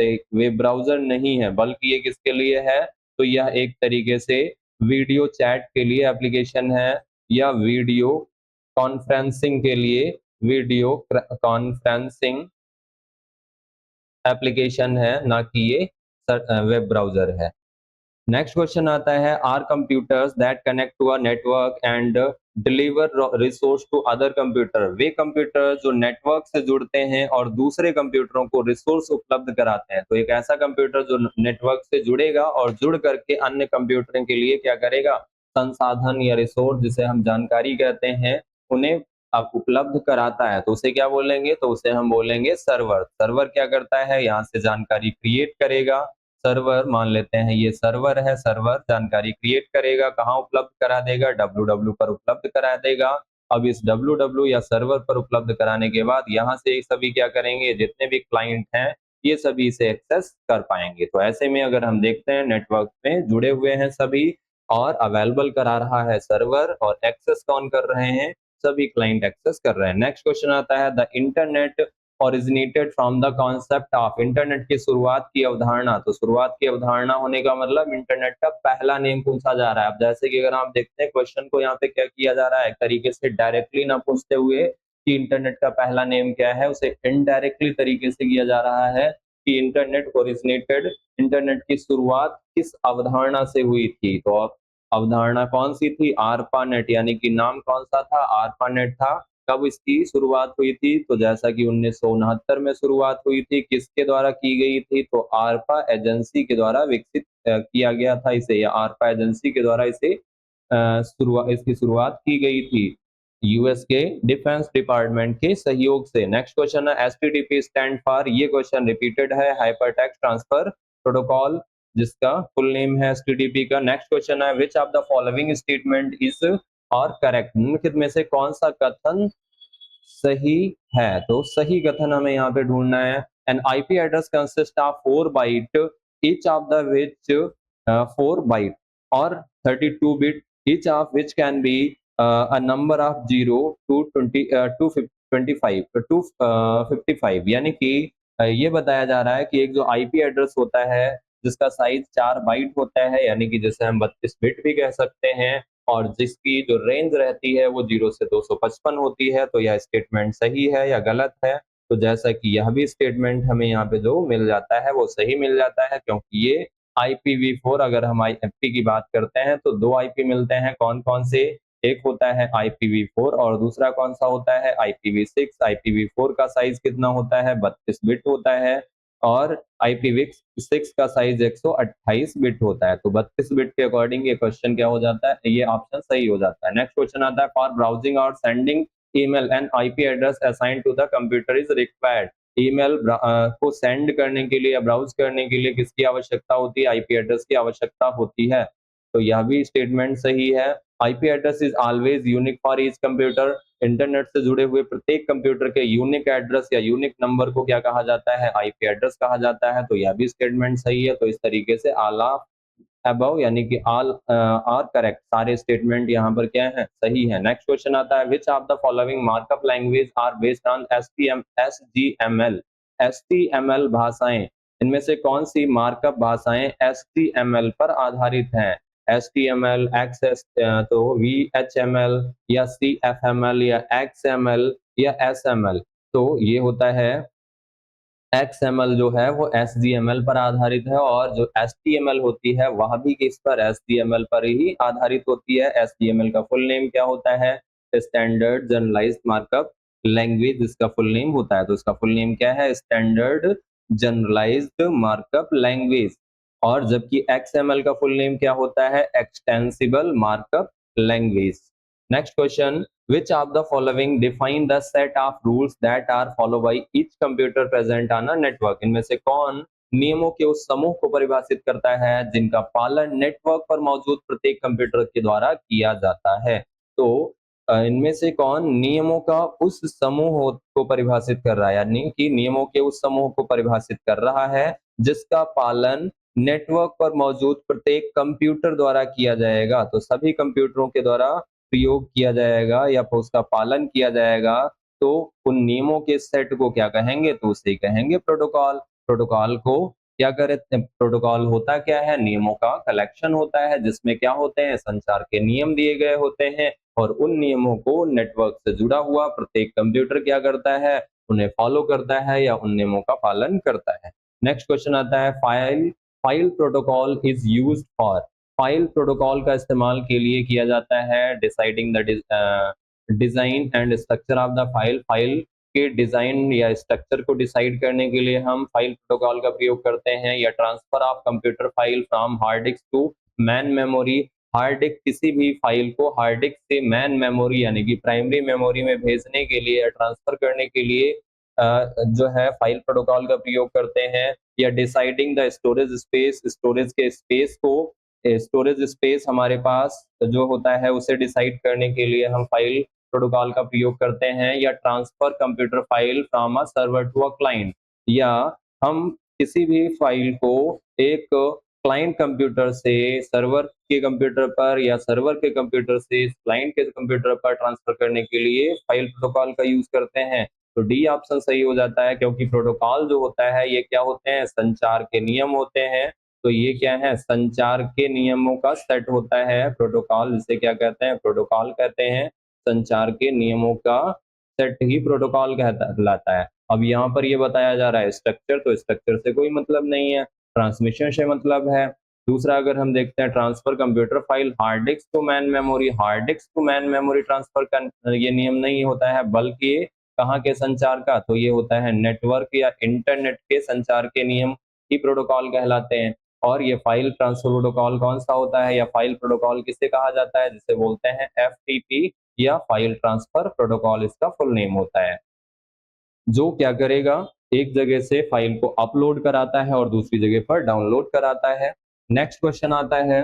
एक वेब ब्राउज़र नहीं है, बल्कि ये किसके लिए है? तो यह एक तरीके से वीडियो चैट के लिए एप्लीकेशन है, या वीडियो कॉन्फ्रेंसिंग के लिए वीडियो कॉन्फ्रेंसिंग एप्लीकेशन है, ना कि ये वेब ब्राउज़र है। नेक्स्ट क्वेश्चन आता है, are computers that connect to a network and deliver resource to other computer, वे कंप्यूटर जो नेटवर्क से जुड़ते हैं और दूसरे कंप्यूटरों को रिसोर्स उपलब्ध कराते हैं। तो एक ऐसा कंप्यूटर जो नेटवर्क से जुड़ेगा और जुड़ करके अन्य कंप्यूटरों के लिए क्या करेगा, संसाधन या रिसोर्स जिसे हम जानकारी कहते हैं, उन्हें उपलब्ध कराता है, तो उसे क्या बोलेंगे, तो उसे हम बोलेंगे सर्वर। सर्वर क्या करता है, यहाँ से जानकारी क्रिएट करेगा। सर्वर मान लेते हैं, ये सर्वर है, सर्वर जानकारी क्रिएट करेगा, कहाँ उपलब्ध करा देगा, www पर उपलब्ध करा देगा। अब इस www या सर्वर पर उपलब्ध कराने के बाद यहाँ से सभी क्या करेंगे, जितने भी क्लाइंट हैं, ये सभी इसे एक्सेस कर पाएंगे। तो ऐसे में अगर हम देखते हैं, नेटवर्क में जुड़े हुए हैं सभी, और अवेलेबल करा रहा है सर्वर, और एक्सेस कौन कर रहे हैं, सभी क्लाइंट एक्सेस कर रहे हैं। नेक्स्ट क्वेश्चन आता है, the internet originated from the concept of, internet की शुरुआत की अवधारणा। तो शुरुआत की अवधारणा होने का मतलब इंटरनेट का पहला नेम पूछा जा रहा है। अब जैसे कि अगर आप देखते हैं क्वेश्चन को, यहाँ पे क्या किया जा रहा है, एक तरीके से डायरेक्टली ना पूछते हुए कि इंटरनेट का पहला नेम क्या है, उसे इनडायरेक्टली तरीके से किया जा रहा है कि इंटरनेट ओरिजिनेटेड, इंटरनेट की शुरुआत किस अवधारणा से हुई थी। तो अवधारणा कौन सी थी, आरपा नेट, यानी कि नाम कौन सा था, आरपा नेट था। कब इसकी शुरुआत हुई थी, तो जैसा कि 1969 में शुरुआत हुई थी। किसके द्वारा की गई थी, तो आरपा एजेंसी के द्वारा विकसित किया गया था इसे, या आरपा एजेंसी के द्वारा इसे इसकी शुरुआत की गई थी, यूएस के डिफेंस डिपार्टमेंट के सहयोग से। नेक्स्ट क्वेश्चन है, एचटीटीपी स्टैंड फॉर, ये क्वेश्चन रिपीटेड है, हाइपर टेक्स्ट ट्रांसफर प्रोटोकॉल, जिसका फुल नेम है एचटीटीपी का। नेक्स्ट क्वेश्चन है, which of the following statement is और करेक्ट, निम्नलिखित में से कौन सा कथन सही है। तो सही कथन हमें यहाँ पे ढूंढना है। An IP address consist of 4 byte, each of the which 4 byte और 32 bit, each of which can be a number of 0 to 20 to 25 to 55। यानी कि ये बताया जा रहा है कि एक जो आईपी एड्रेस होता है, जिसका साइज 4 बाइट होता है, यानी कि जिसे हम 32 बिट भी कह सकते हैं, और जिसकी जो रेंज रहती है वो 0 से 255 होती है। तो यह स्टेटमेंट सही है या गलत है? तो जैसा कि यह भी स्टेटमेंट हमें यहाँ पे जो मिल जाता है वो सही मिल जाता है, क्योंकि ये IPv4, अगर हम आईपी की बात करते हैं तो 2 आईपी मिलते हैं, कौन-कौन से? एक होता है IPv4 और दूसरा कौन-सा होता है, IPv6। IPv4 का साइज कितना होता है, 32 बिट होता है, और IPv6 का साइज 128 बिट होता है। तो 32 बिट के अकॉर्डिंग ये क्वेश्चन क्या हो जाता है, ये ऑप्शन सही हो जाता है। नेक्स्ट क्वेश्चन आता है, फॉर ब्राउजिंग और sending email and IP address assigned to the computer is required, email को सेंड करने के लिए या ब्राउज करने के लिए किसकी आवश्यकता होती है, आईपी एड्रेस की आवश्यकता होती है। तो यह भी स्टेटमेंट सही है। IP address is always unique for each computer, internet से जुड़े हुए प्रत्येक कंप्यूटर के यूनिक एड्रेस या यूनिक नंबर को क्या कहा जाता है, आईपी एड्रेस कहा जाता है। तो यह भी स्टेटमेंट सही है। तो इस तरीके से ऑल ऑफ अबव, यानी कि ऑल आर करेक्ट, सारे स्टेटमेंट यहाँ पर क्या है, सही है। नेक्स्ट क्वेश्चन आता है, which of the following markup language are based on SGML, HTML भाषाएं, इनमें से कौन सी मार्कअप भाषाएं एचटीएमएल पर आधारित हैं? एचटीएमएल, एक्सएस, तो वीएचएमएल, या सीएफएमएल, या एक्सएमएल, या एसएमएल। तो ये होता है XML जो है वो HTML पर आधारित है, और जो HTML होती है वह भी किस पर, HTML पर ही आधारित होती है। HTML का फुल नेम क्या होता है? स्टैंडर्ड जनरलाइज्ड मार्कअप लैंग्वेज इसका फुल नेम होता है। तो इसका फुल नेम क्या है? Standard generalized markup language. और जबकि XML का फुल नेम क्या होता है? Extensible markup language. Next question, which of the following define the set of rules that are followed by each computer present on a network? इनमें से कौन नियमों के उस समूह को परिभाषित करता है जिनका पालन नेटवर्क पर मौजूद प्रत्येक कंप्यूटर के द्वारा किया जाता है? तो इनमें से कौन नियमों का उस समूह को परिभाषित कर रहा है, यानी कि नियमों के उस समूह को परिभाषित कर रहा है जिसका पालन नेटवर्क पर मौजूद प्रत्येक कंप्यूटर द्वारा किया जाएगा? तो सभी कंप्यूटरों के द्वारा प्रयोग किया जाएगा या फिर उसका पालन किया जाएगा, तो उन नियमों के सेट को क्या कहेंगे? तो उसे कहेंगे प्रोटोकॉल। प्रोटोकॉल को क्या करे, प्रोटोकॉल होता क्या है? नियमों का कलेक्शन होता है जिसमें क्या होते हैं? संचार के नियम दिए गए होते हैं, और उन नियमों को नेटवर्क से जुड़ा हुआ प्रत्येक कंप्यूटर क्या करता है? उन्हें फॉलो करता है या उन नियमों का पालन करता है। नेक्स्ट क्वेश्चन आता है, file file protocol is used for. File protocol का इस्तेमाल के लिए किया जाता है deciding the design and structure of the file. File के डिजाइन या स्ट्रक्चर को डिसाइड करने के लिए हम फाइल प्रोटोकॉल का प्रयोग करते हैं। या transfer of computer file from hard disk to main memory. Hard disk किसी भी फाइल को हार्ड डिस्क से मैन मेमोरी यानी कि प्राइमरी मेमोरी में भेजने के लिए या ट्रांसफर करने के लिए जो है फाइल प्रोटोकॉल का प्रयोग करते हैं। या deciding the storage space, storage के स्पेस को, स्टोरेज स्पेस हमारे पास जो होता है उसे डिसाइड करने के लिए हम फाइल प्रोटोकॉल का प्रयोग करते हैं। या transfer computer file from a server to a client, या हम किसी भी फाइल को एक क्लाइंट कंप्यूटर से सर्वर के कंप्यूटर पर या सर्वर के कंप्यूटर से क्लाइंट के कंप्यूटर पर ट्रांसफर करने के लिए फाइल प्रोटोकॉल का यूज करते हैं। तो डी ऑप्शन सही हो जाता है, क्योंकि प्रोटोकॉल जो होता है ये क्या होते हैं? संचार के नियम होते हैं। तो ये क्या है? संचार के नियमों का सेट होता है प्रोटोकॉल, जिसे क्या कहते हैं? प्रोटोकॉल कहते हैं। संचार के नियमों का सेट ही प्रोटोकॉल कहलाता है। अब यहाँ पर ये बताया जा रहा है स्ट्रक्चर, तो स्ट्रक्चर से कोई मतलब नहीं है, ट्रांसमिशन से मतलब है। दूसरा अगर हम देखते हैं transfer computer file hard disk to main memory, hard disk to main memory transfer का ये नियम नहीं होता है, बल्कि कहाँ के संचार का? तो ये होता है नेटवर्क या इंटरनेट के संचार के नियम ही प्रोटोकॉल कहलाते हैं। और ये फाइल ट्रांसफर प्रोटोकॉल कौन सा होता है, या फाइल प्रोटोकॉल किसे कहा जाता है? जिसे बोलते हैं एफटीपी या फाइल ट्रांसफर प्रोटोकॉल इसका फुल नेम होता है। जो क्या करेगा? एक जगह से फाइल को अपलोड कराता है और दूसरी जगह पर डाउनलोड कराता है। नेक्स्ट क्वेश्चन आता है,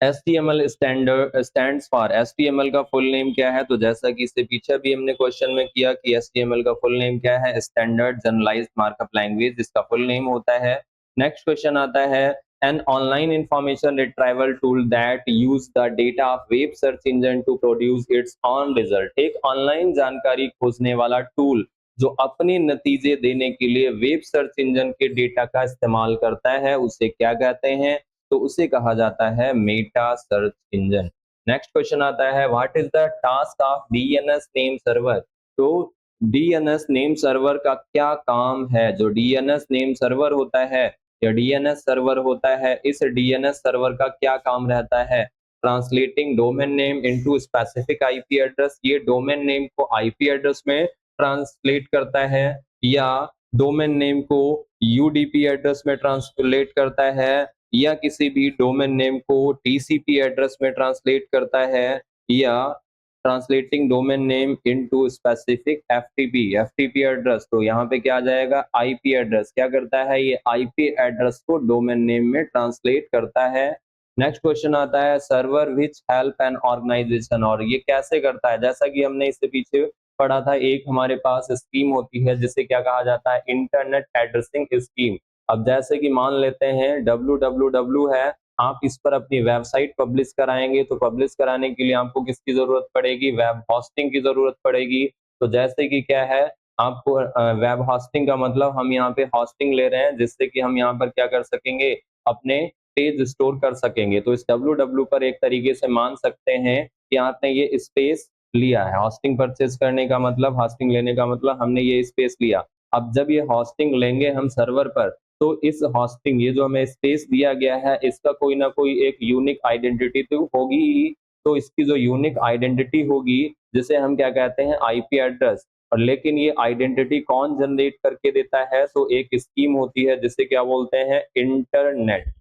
HTML स्टैंड्स फॉर। HTML का फुल नेम क्या है? तो जैसा कि इससे पीछे भी हमने क्वेश्चन में किया कि HTML का फुल नेम क्या है? स्टैंडर्ड जनरलाइज्ड मार्कअप लैंग्वेज इसका फुल नेम होता है। नेक्स्ट क्वेश्चन आता है, an online information retrieval tool that use the data of web search engine to produce its own result. एक ऑनलाइन जानकारी खोजने वाला टूल जो अपने नतीजे देने के लिए वेब सर्च इंजन के डेटा का इस्तेमाल करता है उसे क्या कहते हैं? तो उसे कहा जाता है Meta search engine. Next question आता है, what is the task of DNS name server. तो डीएनएस नेम सर्वर का क्या काम है? जो डीएनएस नेम सर्वर होता है या डीएनएस सर्वर होता है, इस डीएनएस सर्वर का क्या काम रहता है? Translating domain name into specific IP address. ये डोमेन नेम को आईपी एड्रेस में ट्रांसलेट करता है, या डोमेन नेम को यूडीपी एड्रेस में ट्रांसलेट करता है, या किसी भी डोमेन नेम को टीसीपी एड्रेस में ट्रांसलेट करता है, या translating domain name into specific FTP address. तो यहाँ पे क्या आ जाएगा? IP address. क्या करता है? ये आईपी एड्रेस को डोमेन नेम में ट्रांसलेट करता है। नेक्स्ट क्वेश्चन आता है, server which help an organization. और ये कैसे करता है? जैसा कि हमने इससे पीछे पढ़ा था, एक हमारे पास स्कीम होती है जिसे क्या कहा जाता है? Internet addressing scheme. अब जैसे कि मान लेते हैं www है, आप इस पर अपनी वेबसाइट पब्लिश कराएंगे, तो पब्लिश कराने के लिए आपको किसकी जरूरत पड़ेगी? वेब होस्टिंग की जरूरत पड़ेगी। तो जैसे कि क्या है, आपको वेब होस्टिंग का मतलब हम यहाँ पे होस्टिंग ले रहे हैं जिससे कि हम यहाँ पर क्या कर सकेंगे? अपने पेज स्टोर कर सकेंगे। तो इस www पर एक तरीके से मान सकते हैं कि आपने ये स्पेस लिया है। होस्टिंग परचेज करने का मतलब, होस्टिंग लेने का मतलब हमने ये स्पेस लिया। अब जब ये होस्टिंग लेंगे हम सर्वर पर, तो इस होस्टिंग, ये जो हमें स्पेस दिया गया है, इसका कोई ना कोई एक यूनिक आइडेंटिटी तो होगी ही। तो इसकी जो यूनिक आइडेंटिटी होगी, जिसे हम क्या कहते हैं, आईपी एड्रेस। और लेकिन ये आइडेंटिटी कौन जनरेट करके देता है? तो एक स्कीम होती है जिसे क्या बोलते हैं, internet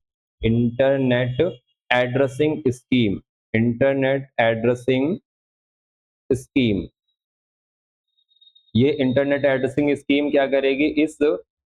internet addressing scheme. Internet addressing scheme. ये इंटरनेट एड्रेसिंग स्कीम क्या करेगी, इस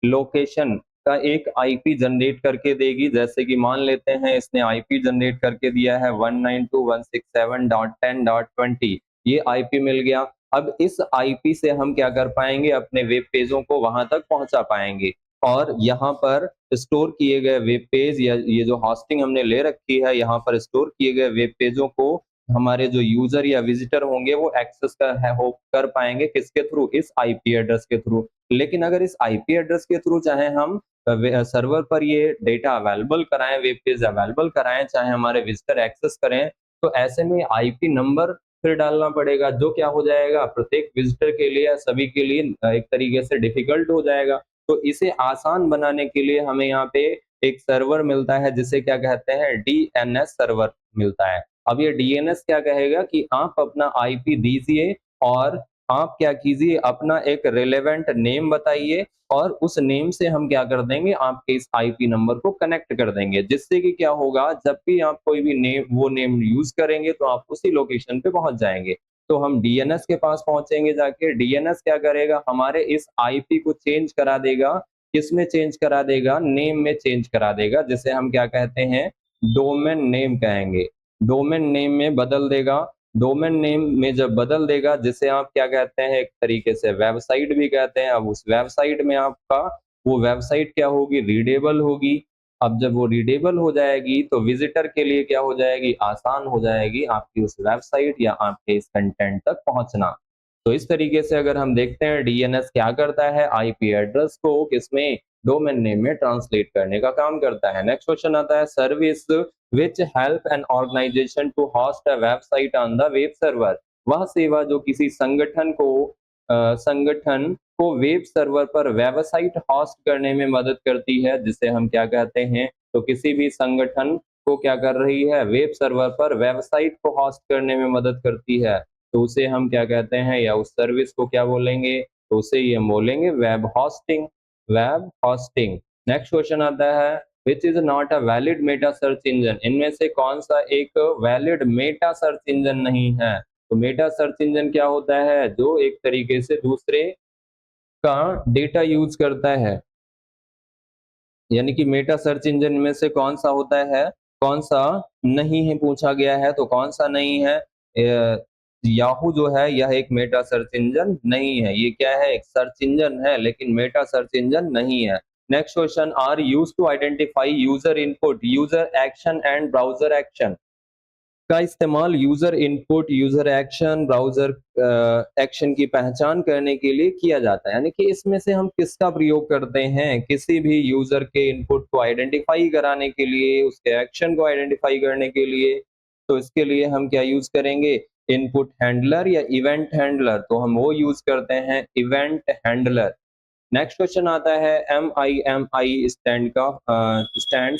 लोकेशन का एक आईपी जनरेट करके देगी। जैसे कि मान लेते हैं इसने आईपी जनरेट करके दिया है 192.167.10.20, ये आईपी मिल गया। अब इस आईपी से हम क्या कर पाएंगे, अपने वेब पेजों को वहां तक पहुंचा पाएंगे। और यहाँ पर स्टोर किए गए वेब पेज, या ये जो होस्टिंग हमने ले रखी है, यहाँ पर स्टोर किए गए वेब पेजों को हमारे जो यूजर या विजिटर होंगे वो एक्सेस कर पाएंगे, किसके थ्रू, इस आईपी एड्रेस के थ्रू। लेकिन अगर इस आईपी एड्रेस के थ्रू चाहे हम सर्वर पर ये डेटा अवेलेबल कराएं, वेब पेज अवेलेबल कराएं, चाहे हमारे विजिटर एक्सेस करें, तो ऐसे में आईपी नंबर फिर डालना पड़ेगा, जो क्या हो जाएगा, प्रत्येक विजिटर के लिए या सभी के लिए एक तरीके से डिफिकल्ट हो जाएगा। तो इसे आसान बनाने के लिए हमें यहाँ पे एक सर्वर मिलता है जिसे क्या कहते हैं, डीएनएस सर्वर मिलता है। अब ये डीएनएस क्या कहेगा कि आप अपना आईपी दीजिए और आप क्या कीजिए, अपना एक रिलेवेंट नेम बताइए, और उस नेम से हम क्या कर देंगे, आपके इस आईपी नंबर को कनेक्ट कर देंगे, जिससे कि क्या होगा, जब भी आप कोई भी वो नेम यूज करेंगे तो आप उसी लोकेशन पे पहुंच जाएंगे। तो हम डीएनएस के पास पहुंचेंगे, जाके डीएनएस क्या करेगा, हमारे इस आईपी को चेंज करा देगा। किसमें चेंज करा देगा, नेम में चेंज करा देगा, जिसे हम क्या कहते हैं, डोमेन नेम कहेंगे। डोमेन नेम में बदल देगा। डोमेन नेम में जब बदल देगा, जिसे आप क्या कहते हैं, एक तरीके से वेबसाइट भी कहते हैं। अब उस वेबसाइट में आपका वो वेबसाइट क्या होगी, रीडेबल होगी। अब जब वो रीडेबल हो जाएगी तो विजिटर के लिए क्या हो जाएगी, आसान हो जाएगी आपकी उस वेबसाइट या आपके इस कंटेंट तक पहुंचना। तो इस तरीके से अगर हम देखते हैं डीएनएस क्या करता है, आईपी एड्रेस को किसमें, डोमेन नेम में ट्रांसलेट करने का काम करता है। नेक्स्ट क्वेश्चन आता है, service which help an organization to host a website on the web server। वह सेवा जो किसी संगठन को वेब सर्वर पर वेबसाइट होस्ट करने में मदद करती है, जिसे हम क्या कहते हैं, तो किसी भी संगठन को क्या कर रही है, वेब सर्वर पर वेबसाइट को होस्ट करने में मदद करती है, तो उसे हम क्या कहते हैं, या उस सर्विस को क्या बोलेंगे, तो उसे ये बोलेंगे web hosting. Web hosting. Next question आता है, which is not a valid Meta search engine. इनमें से कौन सा एक वैलिड मेटा सर्च इंजन नहीं है? तो मेटा सर्च इंजन क्या होता है, जो एक तरीके से दूसरे का डेटा यूज करता है। यानी कि मेटा सर्च इंजन में से कौन सा होता है, कौन सा नहीं है, पूछा गया है, तो कौन सा नहीं है, याहू जो है यह एक मेटा सर्च इंजन नहीं है। ये क्या है, एक सर्च इंजन है लेकिन मेटा सर्च इंजन नहीं है। Next question, are use to identify user input, user action and browser action. का इस्तेमाल user input, user action, browser action की पहचान करने के लिए किया जाता है। यानी कि इसमें से हम किसका प्रयोग करते हैं, किसी भी यूजर के इनपुट को आइडेंटिफाई कराने के लिए, उसके एक्शन को आइडेंटिफाई करने के लिए। तो इसके लिए हम क्या यूज करेंगे, इनपुट हैंडलर या इवेंट हैंडलर। तो हम वो यूज करते हैं, इवेंट हैंडलर। नेक्स्ट क्वेश्चन आता है, MIMI स्टैंड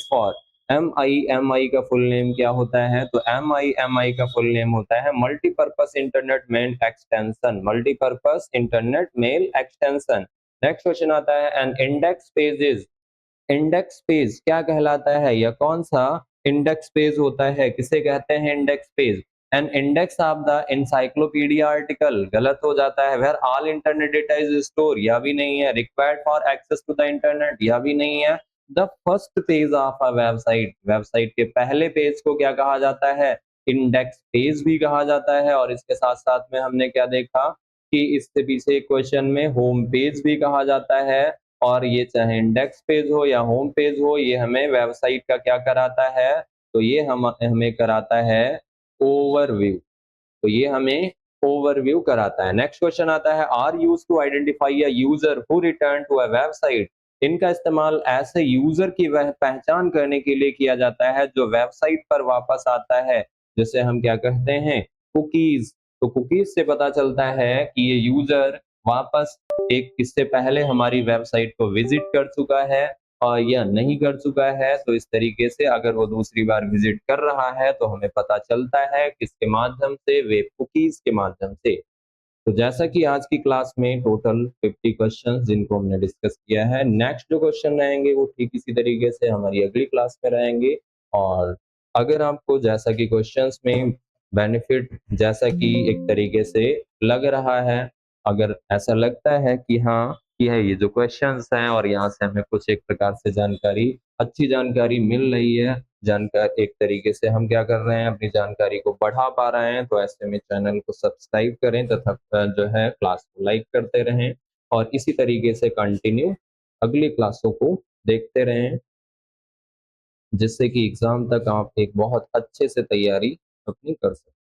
फॉर। MIMI का फुल नेम क्या होता है? तो MIMI का फुल नेम होता है multipurpose internet mail extension. Multipurpose internet mail extension. Next question आता है, an index page is. Index page क्या कहलाता है, या कौन सा इंडेक्स पेज होता है, किसे कहते हैं index page? An index of the encyclopedia article, गलत हो जाता है। Where all internet data is store, यह भी नहीं है। Required for access to the internet, यह भी नहीं है। The first page of a website, website के पहले पेज को क्या कहा जाता है, इंडेक्स पेज भी कहा जाता है। और इसके साथ साथ में हमने क्या देखा कि इससे पीछे क्वेश्चन में होम पेज भी कहा जाता है। और ये चाहे इंडेक्स पेज हो या होम पेज हो, ये हमें वेबसाइट का क्या कराता है, तो ये हमें कराता है ओवरव्यू। तो ये हमें ओवरव्यू कराता है। नेक्स्ट क्वेश्चन आता है, are use to identify a user who return to a website. इनका इस्तेमाल ऐसे यूजर की वह पहचान करने के लिए किया जाता है जो वेबसाइट पर वापस आता है, जिसे हम क्या कहते हैं, कुकीज। तो कुकीज से पता चलता है कि ये यूजर वापस एक इससे पहले हमारी वेबसाइट को विज़िट कर चुका है या नहीं कर चुका है, तो इस तरीके से अगर वो दूसरी बार विज़िट कर रहा है, तो हमें पता चलता है किसके माध्यम से, वेब कुकीज़ के माध्यम से। तो जैसा कि आज की क्लास में टोटल 50 क्वेश्चंस जिनको हमने डिस्कस किया है, नेक्स्ट जो क्वेश्चन रहेंगे वो ठीक इसी तरीके से हमारी अगली क्लास में रहेंगे और अगर आपको जैसा कि क्वेश्चंस में बेनिफिट जैसा कि एक तरीके से लग रहा है, अगर ऐसा लगता है कि हाँ, कि है ये जो क्वेश्चंस हैं और यहाँ से हमें कुछ एक प्रकार से जानकारी अच्छी जानकारी मिल रही है, जानकार एक तरीके से हम क्या कर रहे हैं अपनी जानकारी को बढ़ा पा रहे हैं, तो ऐसे में चैनल को सब्सक्राइब करें तथा जो है क्लास को लाइक करते रहें और इसी तरीके से कंटिन्यू अगली क्लासों को देखते रहें, जिससे कि एग्ज़ाम तक आप एक बहुत अच्छे से तैयारी अपनी कर सकें।